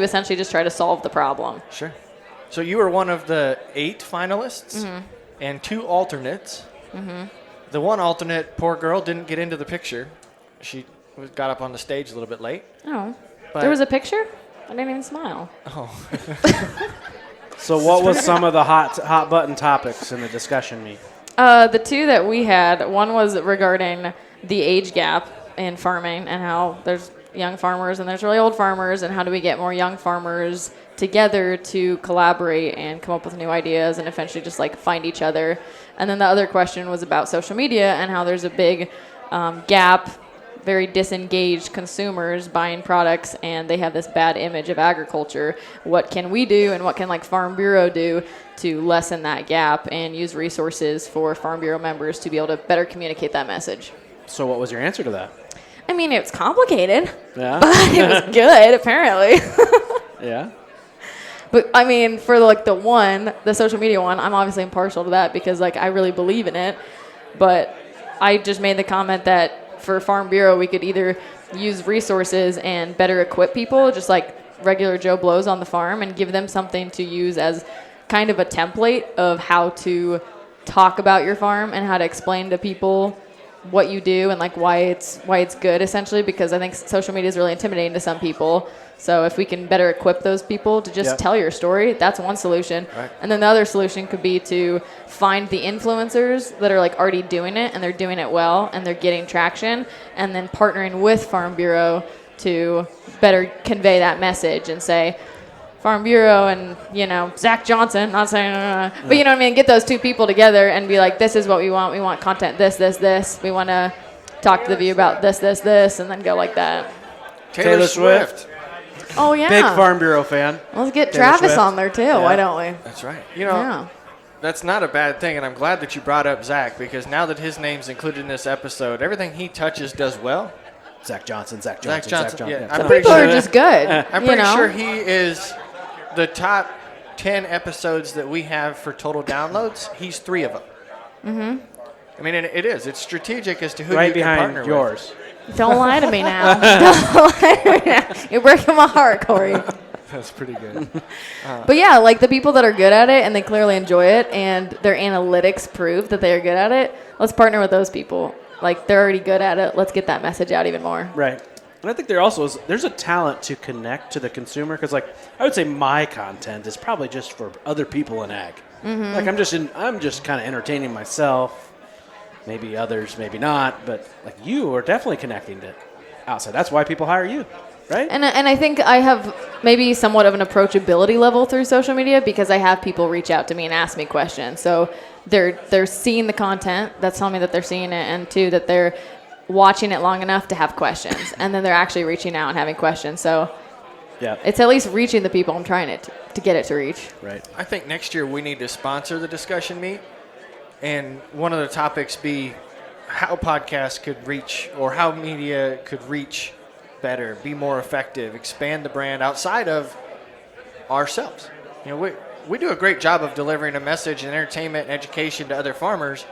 essentially just try to solve the problem." Sure. So you were one of the 8 finalists and 2 alternates. The one alternate, poor girl, didn't get into the picture. She got up on the stage a little bit late. Oh, But- there was a picture? I didn't even smile. So what was some of the hot button topics in the discussion meet? The 2 that we had, one was regarding the age gap in farming and how there's young farmers and there's really old farmers, and how do we get more young farmers together to collaborate and come up with new ideas and eventually just like find each other. And then the other question was about social media and how there's a big gap very disengaged consumers buying products, and they have this bad image of agriculture. What can we do, and what can like Farm Bureau do to lessen that gap and use resources for Farm Bureau members to be able to better communicate that message? So what was your answer to that? I mean, it's complicated, Yeah. but it was good, apparently. Yeah. But I mean, for like the social media one, I'm obviously impartial to that because like I really believe in it. But I just made the comment that for Farm Bureau, we could either use resources and better equip people, just like regular Joe Blows on the farm, and give them something to use as kind of a template of how to talk about your farm and how to explain to people what you do and like why it's good, essentially, because I think social media is really intimidating to some people. So if we can better equip those people to just tell your story, that's one solution. Right. And then the other solution could be to find the influencers that are like already doing it and they're doing it well and they're getting traction, and then partnering with Farm Bureau to better convey that message and say, Farm Bureau and, Zach Johnson, not saying, but you know what I mean? Get those two people together and be like, this is what we want. We want content, this. We want to talk to the view about this, and then go like that. Taylor Swift. Oh, yeah. Big Farm Bureau fan. Let's get Taylor Travis Swift. on there, too. Yeah. Why don't we? That's right. That's not a bad thing, and I'm glad that you brought up Zach, because now that his name's included in this episode, everything he touches does well. Zach Johnson. Yeah, Some people are just good. I'm pretty sure he is the top 10 episodes that we have for total downloads. He's 3 of them. Mm-hmm. I mean, and it is. It's strategic as to who you can partner yours. with. Don't lie to me now. Don't lie to me now. You're breaking my heart, Corey. That's pretty good. But yeah, like the people that are good at it and they clearly enjoy it and their analytics prove that they are good at it, let's partner with those people. Like they're already good at it. Let's get that message out even more. Right. And I think there's a talent to connect to the consumer, because like I would say my content is probably just for other people in ag. Mm-hmm. Like I'm just kind of entertaining myself. Maybe others, maybe not, but like you are definitely connecting to outside. That's why people hire you, right? And I think I have maybe somewhat of an approachability level through social media because I have people reach out to me and ask me questions. So they're seeing the content that's telling me that they're seeing it, and two, that they're watching it long enough to have questions, and then they're actually reaching out and having questions. So yeah, it's at least reaching the people I'm trying to get it to reach. Right. I think next year we need to sponsor the discussion meet, and one of the topics be how podcasts could reach, or how media could reach better, be more effective, expand the brand outside of ourselves. We do a great job of delivering a message and entertainment and education to other farmers,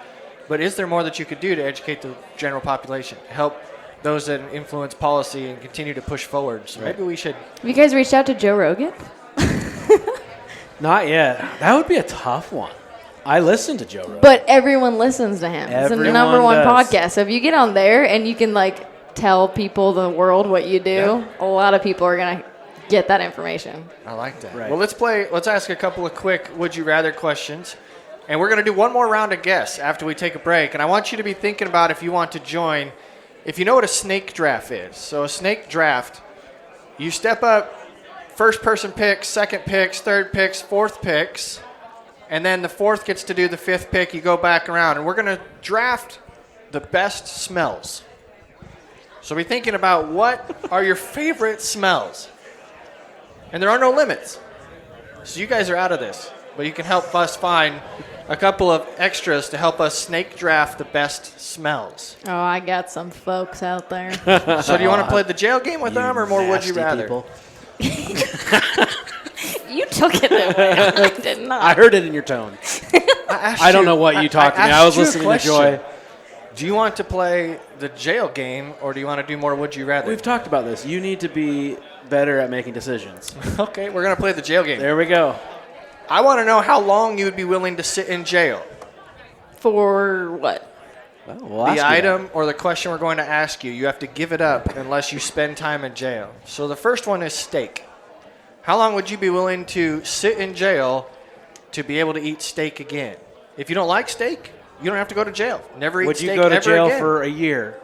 but is there more that you could do to educate the general population, to help those that influence policy and continue to push forward? So maybe we should. Have you guys reached out to Joe Rogan? Not yet. That would be a tough one. I listen to Joe Rogan. But everyone listens to him. It's the number one podcast. So if you get on there and you can like tell people, the world, what you do, a lot of people are going to get that information. I like that. Right. Well, let's ask a couple of quick would you rather questions. And we're going to do one more round of guess after we take a break. And I want you to be thinking about, if you want to join, if you know what a snake draft is. So a snake draft, you step up, first person picks, second picks, third picks, fourth picks, and then the fourth gets to do the fifth pick. You go back around, and we're going to draft the best smells. So be thinking about, what are your favorite smells? And there are no limits. So you guys are out of this, but you can help us find a couple of extras to help us snake draft the best smells. Oh, I got some folks out there. So do you want to play the jail game with them, or more would you rather? People. You took it that way. I did not. I heard it in your tone. I don't know what you talked to me. I was listening to Joy. Do you want to play the jail game, or do you want to do more would you rather? We've talked about this. You need to be better at making decisions. Okay, we're going to play the jail game. There we go. I want to know how long you would be willing to sit in jail. For what? Well, we'll ask The you item or the question we're going to ask you. You have to give it up unless you spend time in jail. So the first one is steak. How long would you be willing to sit in jail to be able to eat steak again? If you don't like steak, you don't have to go to jail. Never eat Would steak you go to ever jail again. for a year?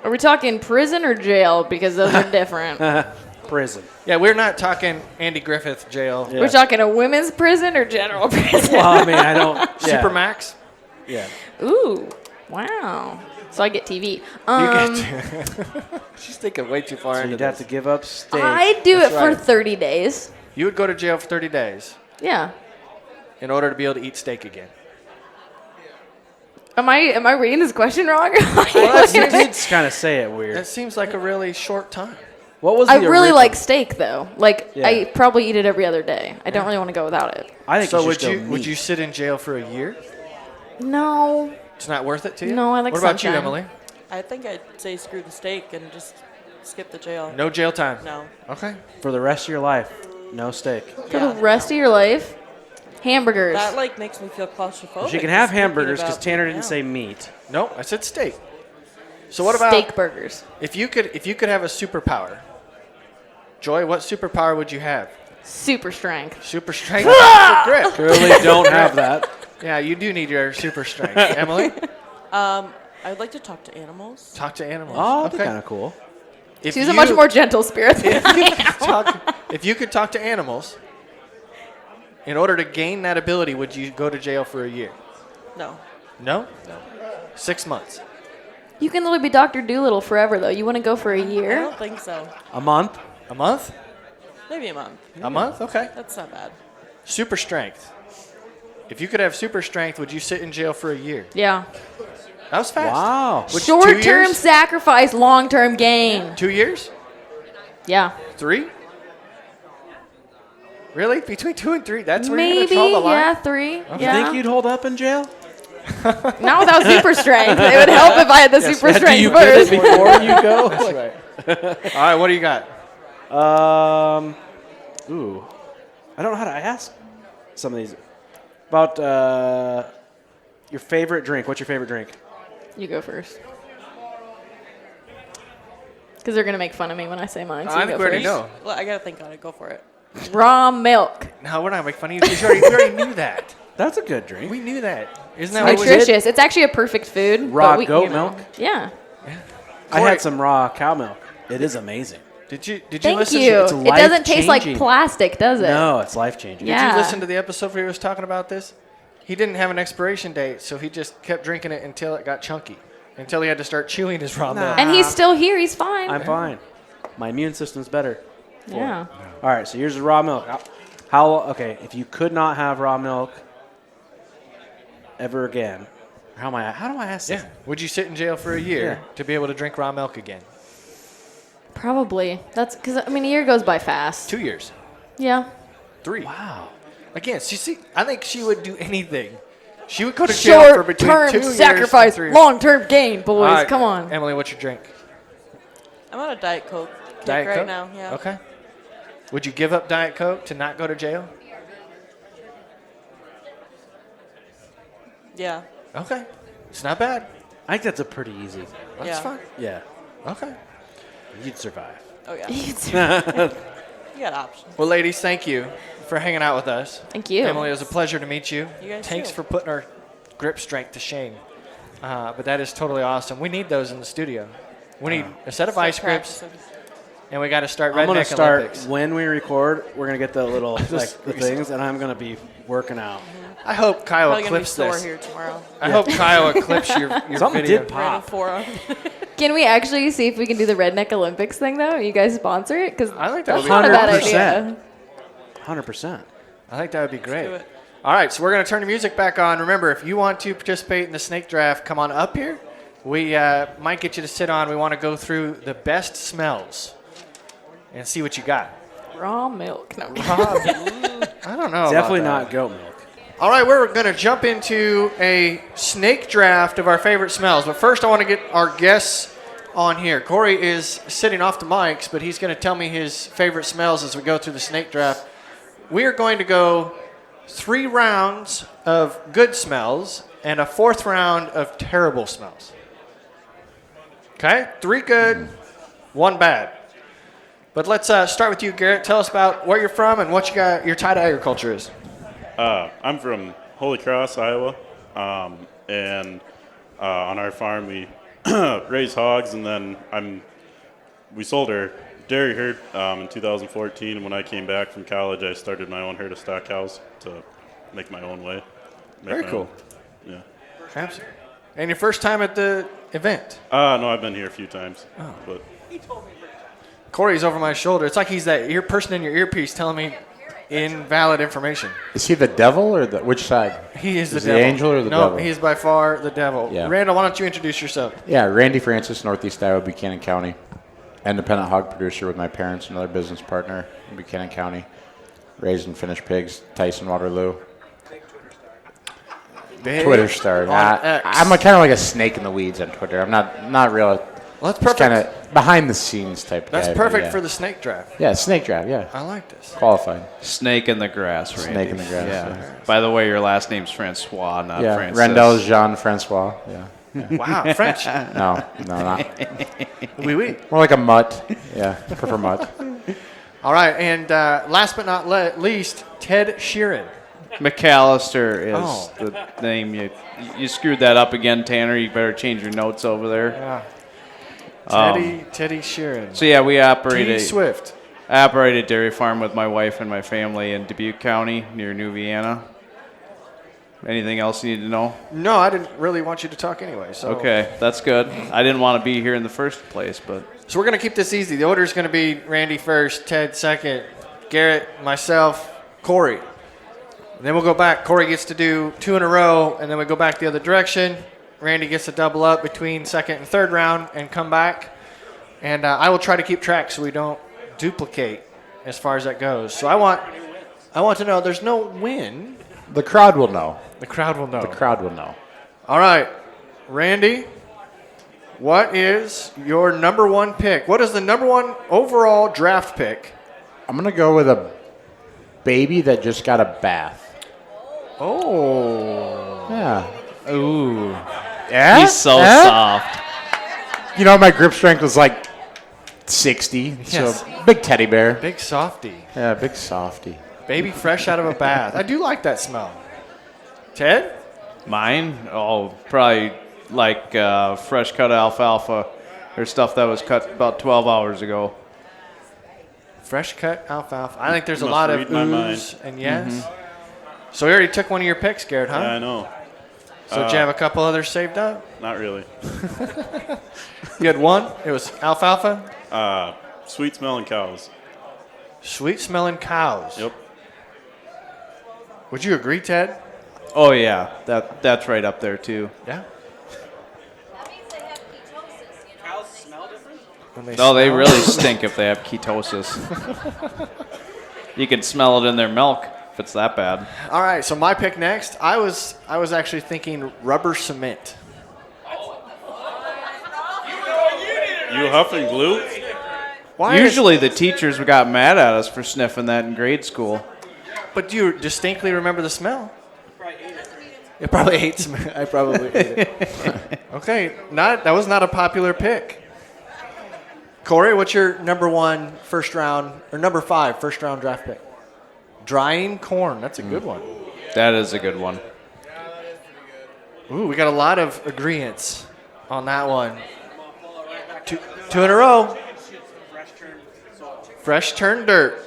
Are we talking prison or jail? Because those are different. Prison. Yeah, we're not talking Andy Griffith jail. Yeah. We're talking a women's prison or general prison? Well, I mean, I don't. Yeah. Supermax. Yeah. Ooh, wow. So I get TV. She's thinking way too far So into you'd have this. to give up steak. I do That's it for right. 30 days. You would go to jail for 30 days Yeah. in order to be able to eat steak again. Am I reading this question wrong? You did kind of say it weird. That seems like a really short time. What was I the really original- like steak though. Like Yeah. I probably eat it every other day. I don't really want to go without it. I think So you would should you go would meat. you sit in jail for a year? No. It's not worth it to you? No, I like What about you, sunshine. Emily? I think I'd say screw the steak and just skip the jail. No jail time. No. Okay. For the rest of your life, no steak. For the rest of your life, hamburgers. That like makes me feel claustrophobic. She can have just thinking hamburgers because about- Tanner didn't yeah. say meat. No, I said steak. So what about steak burgers? if you could have a superpower? Joy, what superpower would you have? Super strength. Super strength, super grip. Clearly don't have that. Yeah, you do need your super strength. Emily, I'd like to talk to animals. talk to animals. Oh, that'd be kind of cool. If She's a you- much more gentle spirit than I am. If you could talk to animals, in order to gain that ability, would you go to jail for a year? No. No? 6 months. You can literally be Dr. Doolittle forever though. You want to go for a I year? don't think so. A month? A month? Maybe a month. A month? Okay. That's not bad. Super strength. If you could have super strength, would you sit in jail for a year? Yeah. That was fast. Wow. Which, 2 Short-term years? sacrifice, long-term gain. 2 years? Yeah. 3? Really? Between 2 and 3? That's where you're Maybe. going to draw the line? Yeah. 3. You Yeah. think you'd hold up in jail? Not without super strength. It would help if I had the super strength Do you get first. it before you go? That's right. All right, what do you got? Ooh. I don't know how to ask some of these. About your favorite drink. What's your favorite drink? You go first. Because they're going to make fun of me when I say mine. So I you think go we already first. know. Well, I gotta think on it. Go for it. Raw milk. No, we're not making fun of you. We already knew that. That's a good drink. We knew that. Isn't that what we did? Nutritious. It's actually a perfect food. Raw but we, goat you know. milk? Yeah. I Corey- had some raw cow milk. It is amazing. Did you Thank listen you. to it's It doesn't taste like life-changing. plastic, does it? No, it's life changing. Yeah. Did you listen to the episode where he was talking about this? He didn't have an expiration date, so he just kept drinking it until it got chunky, until he had to start chewing his raw milk. And he's still here. He's fine. I'm fine. My immune system's better. yeah. All right, so here's the raw milk. Okay, if you could not have raw milk ever again, how do I ask this? Yeah. Would you sit in jail for a year Yeah. to be able to drink raw milk again? Probably. That's because, I mean, a year goes by fast. 2 years. Yeah. 3. Wow. Again, I think she would do anything. She would go to jail for between 2 Short-term years sacrifice, and 3 years. long-term gain, boys. All right, Come on. Emily, what's your drink? I'm on a Diet Coke kick Diet right Coke? now. Yeah. Okay. Would you give up Diet Coke to not go to jail? Yeah. Okay. It's not bad. I think that's a pretty easy. That's Yeah. fine. Yeah, Okay. you'd survive. Oh yeah. Thank You got options. Well, ladies, thank you for hanging out with us. you. Emily, it was a pleasure to meet you. You guys Thanks too. for putting our grip strength to shame. But that is totally awesome. We need those in the studio. We need a set of Start ice grips, practicing. and we got to start I'm gonna Redneck start Olympics. when we record. We're gonna get the little like the things, and I'm gonna be working out. I hope Kyle Probably gonna be clips sore this. here tomorrow. I hope Kyle clips your Something video. did Random pop. forearm. Can we actually see if we can do the Redneck Olympics thing, though? You guys sponsor it? Because I think that would that's be not a bad 100%. idea. 100%. I think that would be great. do it. All right, so we're going to turn the music back on. Remember, if you want to participate in the snake draft, come on up here. We might get you to sit on. We want to go through the best smells and see what you got. Raw milk. No. I don't know. Definitely about not that. goat milk. All right, we're going to jump into a snake draft of our favorite smells. But first, I want to get our guests on here. Corey is sitting off the mics, but he's going to tell me his favorite smells as we go through the snake draft. We are going to go 3 rounds of good smells and a 4th round of terrible smells. Okay? 3 good, 1 bad. But let's start with you, Garrett. Tell us about where you're from and what your tie to agriculture is. I'm from Holy Cross, Iowa, and on our farm we raise hogs, and then we sold our dairy herd in 2014. And when I came back from college, I started my own herd of stock cows to make my own way. Very cool. Yeah. Absolutely. And your first time at the event? No, I've been here a few times. Oh. But Corey's over my shoulder. It's like he's that person in your earpiece telling me invalid information. Is he the devil or which side? He is the Is devil. the angel or the devil? No, he is by far the devil. Yeah. Randall, why don't you introduce yourself? Yeah, Randy Francis, Northeast Iowa, Buchanan County. Independent hog producer with my parents, another business partner in Buchanan County. Raised and finished pigs, Tyson, Waterloo. Big Twitter star. on X. I'm kind of like a snake in the weeds on Twitter. I'm not real. Well, that's Just perfect. kind of behind the scenes type That's guy. perfect yeah. for the snake draft. Yeah, snake draft. Yeah, I like this. qualified. Snake in the grass, Randy. Snake in the grass. Yeah. By the way, your last name's Francois, not Yeah, Francis. Rendell Jean Francois. Yeah. Wow, French. No, not. Oui, oui. More like a mutt. Yeah, prefer mutt. All right, and last but not least, Ted Sheeran. McAllister is Oh. the name. You screwed that up again, Tanner. You better change your notes over there. Yeah. Teddy Sheeran. So yeah, we operate T. Swift. I operate a dairy farm with my wife and my family in Dubuque County near New Vienna. Anything else you need to know? No, I didn't really want you to talk anyway. So. Okay, that's good. I didn't want to be here in the first place, but So we're going to keep this easy. The order is going to be Randy first, Ted second, Garrett, myself, Corey. And then we'll go back. Corey gets to do 2 in a row, and then we go back the other direction. Randy gets to double up between second and third round and come back. And I will try to keep track so we don't duplicate as far as that goes. So I want to know there's no win. The crowd will know. The crowd will know. The crowd will know. All right, Randy, what is your number one pick? What is the number one overall draft pick? I'm gonna go with a baby that just got a bath. Oh. Yeah. ooh, Yeah. he's so soft. You know, my grip strength was like 60. Yes. So big teddy bear. Big softy. Yeah, big softy. Baby fresh out of a bath. I do like that smell. Ted? Mine? Oh, probably like fresh cut alfalfa or stuff that was cut about 12 hours ago. Fresh cut alfalfa. I think there's a Must lot of read my mind. oohs and yes. So we already took one of your picks, Garrett, huh? Yeah, I know. So did you have a couple others saved up? Not really. You had one? It was alfalfa? Sweet smelling cows. Sweet smelling cows. Yep. Would you agree, Ted? Oh yeah, that's right up there too. Yeah. When they No, they smell? really stink if they have ketosis. You can smell it in their milk if it's that bad. All right, so my pick next. I was actually thinking rubber cement. You huffing glue? Why is- Usually the teachers got mad at us for sniffing that in grade school. But do you distinctly remember the smell? You probably ate some. I probably ate it. Okay, that was not a popular pick. Corey, what's your number 1 first round or number 5 first round draft pick? Drying corn. That's a good one. That is a good one. Ooh, we got a lot of agreements on that one. Two in a row. Fresh turned dirt.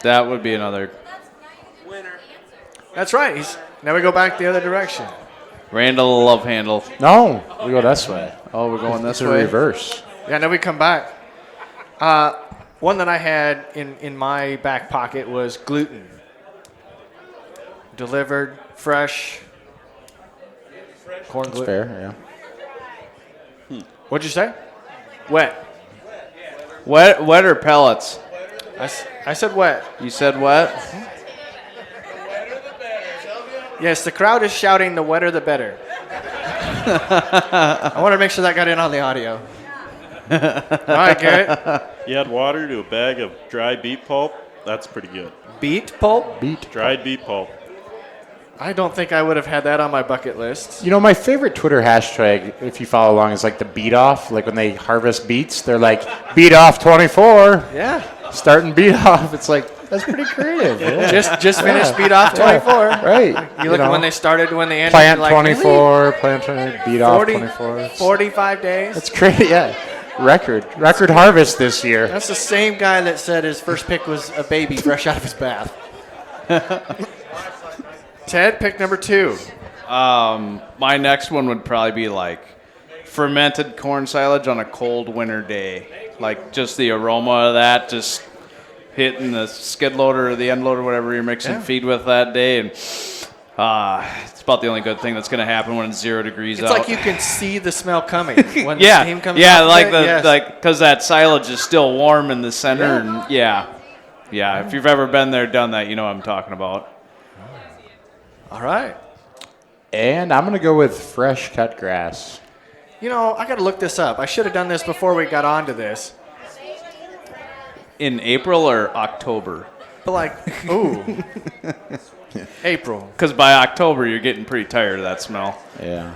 That would be another. That's right. Now we go back the other direction. Randall love handle. No, we go this way. Oh, we're going this It's a way. reverse. Yeah, now we come back. One that I had in my back pocket was gluten. Delivered, fresh. Corn That's gluten. fair, yeah. What'd you say? Wet. Wet or pellets? I said wet. You said wet? Yes, the crowd is shouting, the wetter the better. I want to make sure that got in on the audio. All right, Garrett. You add water to a bag of dry beet pulp. That's pretty good. Beet pulp? Dried beet pulp. I don't think I would have had that on my bucket list. You know, my favorite Twitter hashtag, if you follow along, is like the beat off. Like when they harvest beets, they're like, beat off 24. Yeah. Starting beat off. It's like, that's pretty creative. Yeah. Just finished beat off 24. Right. You look at when they started to when they ended. Plant like, 24, really? plant 20, beat off 24. 45 days. That's great, yeah. Record harvest this year. That's the same guy that said his first pick was a baby fresh out of his bath. Ted, pick number 2. My next one would probably be like fermented corn silage on a cold winter day. Like just the aroma of that, just hitting the skid loader or the end loader, whatever you're mixing feed with that day, and it's about the only good thing that's going to happen when it's 0 degrees It's out. like you can see the smell coming when the steam comes yeah, off like of it. like because that silage is still warm in the center, and yeah. If you've ever been there, done that, you know what I'm talking about. All right. And I'm going to go with fresh cut grass. You know, I got to look this up. I should have done this before we got onto this. In April or October? But like, ooh. April. Because by October, you're getting pretty tired of that smell. Yeah.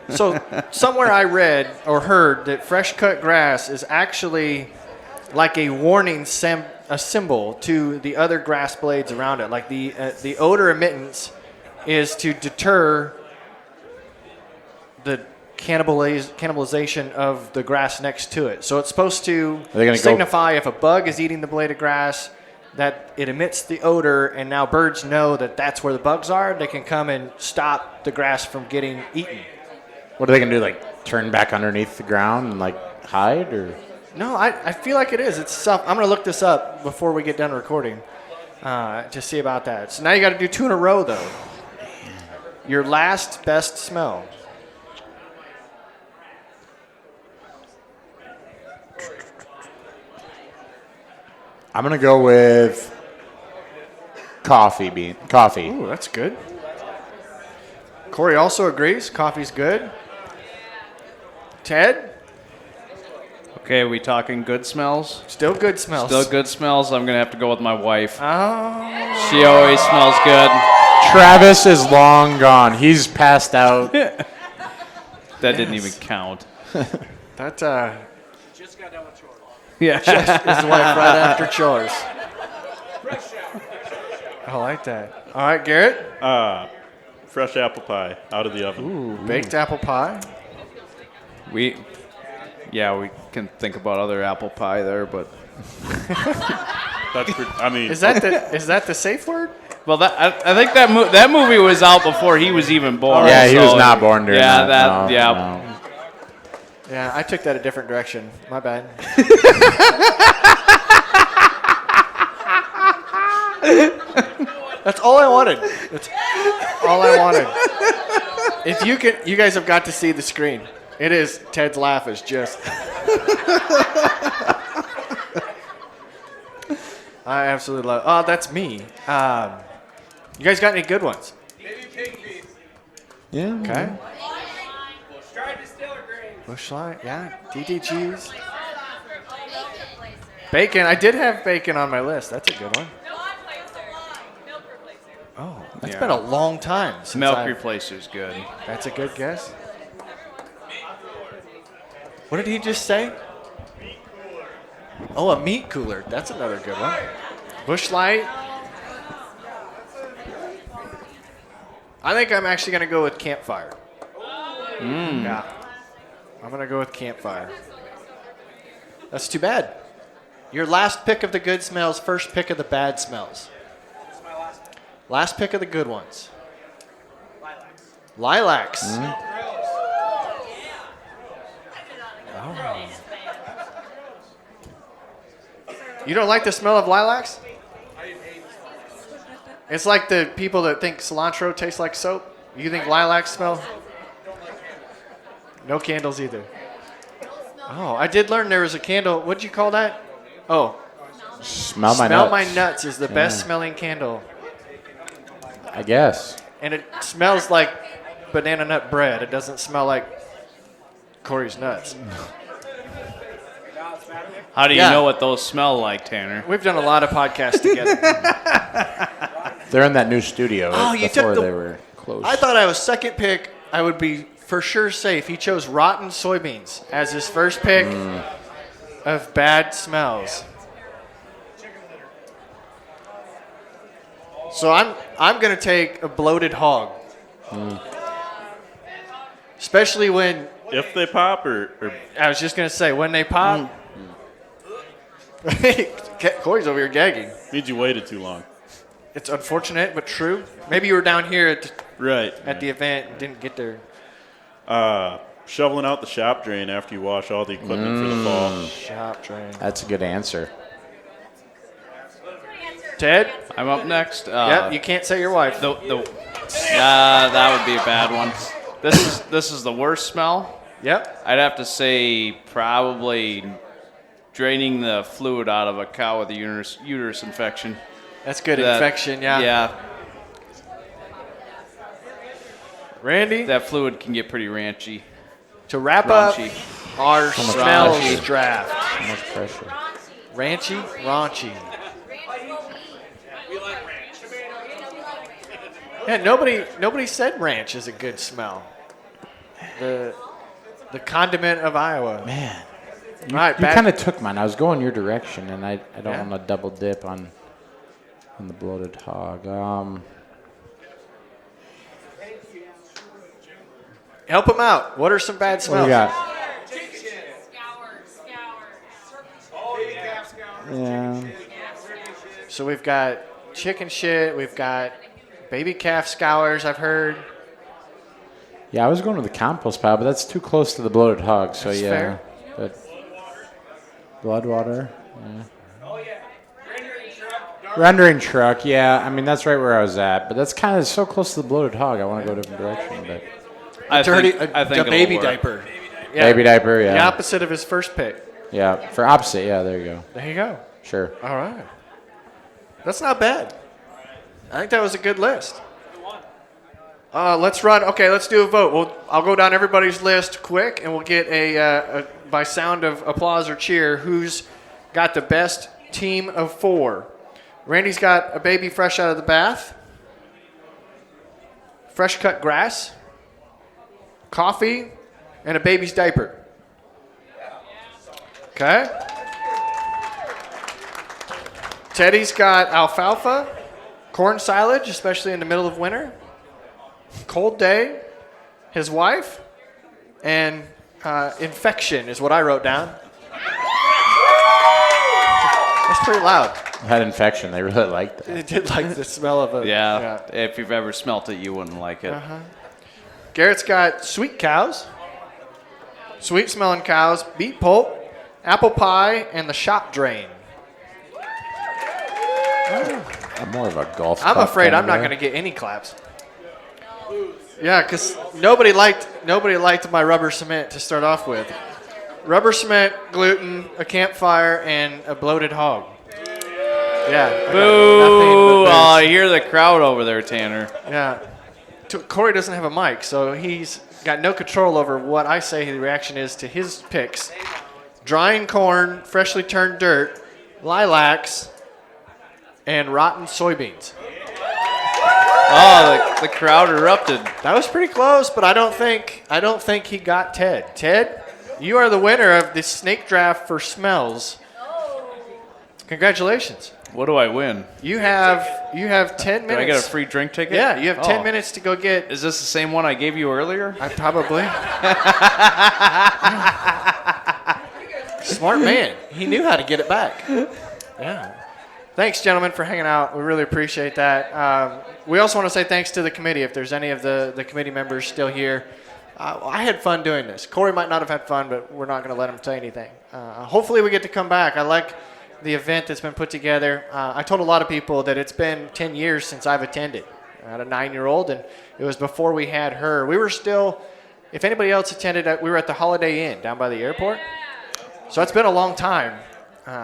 So somewhere I read or heard that fresh cut grass is actually like a warning a symbol to the other grass blades around it. Like the odor emittance is to deter the cannibalization of the grass next to it. So it's supposed to signify if a bug is eating the blade of grass, that it emits the odor, and now birds know that that's where the bugs are. They can come and stop the grass from getting eaten. What are they going to do, like turn back underneath the ground and like hide? Or No, I feel like it is. It's stuff. I'm going to look this up before we get done recording to see about that. So now you got to do 2 in a row, though. Your last best smell. I'm going to go with coffee. Ooh, that's good. Corey also agrees. Coffee's good. Ted? Okay, we talking good smells? Still good smells. Still good smells. I'm going to have to go with my wife. Oh. She always smells good. Travis is long gone. He's passed out. That didn't even count. That, Just got done with chores. Yeah. his wife right after chores. I like that. All right, Garrett? Fresh apple pie out of the oven. Ooh, baked apple pie. We can think about other apple pie there, but That's pretty, I mean, Is that the safe word? well, I think that movie was out before he was even born. Yeah, he was so- not born during Yeah, that. No, yeah. no. Yeah, I took that a different direction. My bad. That's all I wanted. That's all I wanted. If you guys have got to see the screen. It is Ted's laugh is just. I absolutely love. Oh, that's me. You guys got any good ones? Maybe pig feet. Yeah. Okay. Dried distiller grain. Bush light, yeah. DDGs. Bacon. I did have bacon on my list. That's a good one. Oh, that's been a long time since Milk I've- replacer's good. That's a good guess. What did he just say? Oh, a meat cooler. That's another good one. Bush Light. I think I'm actually going to go with Campfire. Yeah. I'm going to go with Campfire. That's too bad. Your last pick of the good smells, first pick of the bad smells. Last pick of the good ones. Lilacs. Oh. You don't like the smell of lilacs? It's like the people that think cilantro tastes like soap. You think lilacs smell? No candles either. Oh, I did learn there was a candle. What'd you call that? Oh, Smell my Smell nuts. My Nuts is the best smelling candle. I guess. And it smells like banana nut bread. It doesn't smell like Corey's nuts. How do you Yeah. know what those smell like, Tanner? We've done a lot of podcasts together. They're in that new studio Oh, you before took the- they were closed. I thought I was second pick. I would be for sure safe. He chose rotten soybeans as his first pick of bad smells. So I'm gonna take a bloated hog. Especially when if they pop or I was just gonna say when they pop. Corey's over here gagging. means you waited too long. It's unfortunate but true. Maybe you were down here Right. at the event and didn't get there. Shoveling out the shop drain after you wash all the equipment for the fall. Shop drain. That's a good answer. Ted? I'm up next. Yep, you can't say your wife. That would be a bad one. This is the worst smell. Yep. I'd have to say probably draining the fluid out of a cow with a uterus infection. That's good infection, yeah. Yeah. Randy? That fluid can get pretty ranchy. To wrap Raunchy. up our smells pressure. draft. So much pressure. Ranchy? Raunchy. Yeah, nobody said ranch is a good smell. The condiment of Iowa. Man. All right, You kind of took mine. I was going your direction, and I don't Yeah. want to double dip on the bloated hog. help him out. What are some bad What do smells? we got? Yeah. So we've got chicken shit. We've got baby calf scours, I've heard. Yeah, I was going with the compost pile, but that's too close to the bloated hog. So That's yeah. fair. But blood water. Yeah. Rendering truck. Yeah, I mean that's right where I was at, but that's kind of so close to the bloated hog. I want to go a different direction, but I think a it'll baby work. diaper. Yeah. baby diaper. The Yeah. opposite of his first pick. Yeah. For opposite. Yeah. There you go. There you go. Sure. All right. That's not bad. I think that was a good list. Let's run. Okay, let's do a vote. I'll go down everybody's list quick, and we'll get a by sound of applause or cheer, who's got the best team of 4. Randy's got a baby fresh out of the bath, fresh cut grass, coffee, and a baby's diaper. Okay. Teddy's got alfalfa, corn silage, especially in the middle of winter, cold day, his wife, and infection is what I wrote down. That's pretty loud. Had infection. They really liked that. It did like the smell of it. Yeah, if you've ever smelt it, you wouldn't like it. Garrett's got sweet cows, sweet smelling cows, beet pulp, apple pie, and the shop drain. I'm more of a golf. I'm cup afraid kind I'm of not guy. going to get any claps. Yeah, because nobody liked my rubber cement to start off with. Rubber cement, gluten, a campfire, and a bloated hog. Yeah. I got Boo! nothing but I this. hear the crowd over there, Tanner. Yeah. Corey doesn't have a mic, so he's got no control over what I say the reaction is to his picks. Drying corn, freshly turned dirt, lilacs, and rotten soybeans. Oh, the crowd erupted. That was pretty close, but I don't think he got Ted. Ted, you are the winner of the snake draft for smells. Congratulations. What do I win? You have 10 minutes. Do I get a free drink ticket? Yeah, you have 10 Oh. minutes to go get. Is this the same one I gave you earlier? I probably. Smart man. He knew how to get it back. Yeah. Thanks, gentlemen, for hanging out. We really appreciate that. We also want to say thanks to the committee. If there's any of the committee members still here, I had fun doing this. Corey might not have had fun, but we're not going to let him say anything. Hopefully we get to come back. I like the event that's been put together. I told a lot of people that it's been 10 years since I've attended. I had a 9-year-old, and it was before we had her. We were still, if anybody else attended, we were at the Holiday Inn down by the airport. So it's been a long time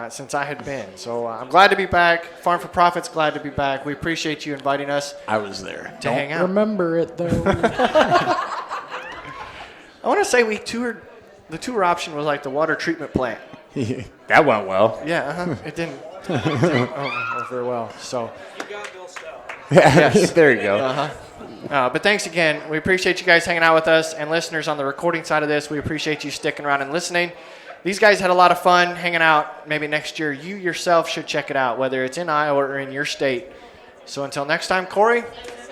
since I had been. So I'm glad to be back. Farm for Profit's glad to be back. We appreciate you inviting us. I was there. To hang out. Remember it though. I want to say the tour option was like the water treatment plant. That went well. Yeah, it didn't go very well. So, Yes. There you go. but thanks again. We appreciate you guys hanging out with us, and listeners on the recording side of this, we appreciate you sticking around and listening. These guys had a lot of fun hanging out. Maybe next year you yourself should check it out, whether it's in Iowa or in your state. So until next time, Corey,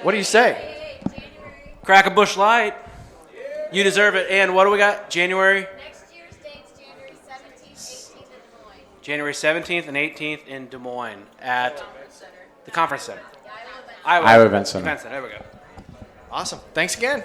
what do you say? Crack a Busch Light. You deserve it. And what do we got? January? Next year's date's January 17th, 18th in Des Moines. January 17th and 18th in Des Moines at the Conference Center. Iowa Event Center. Event Center. There we go. Awesome. Thanks again.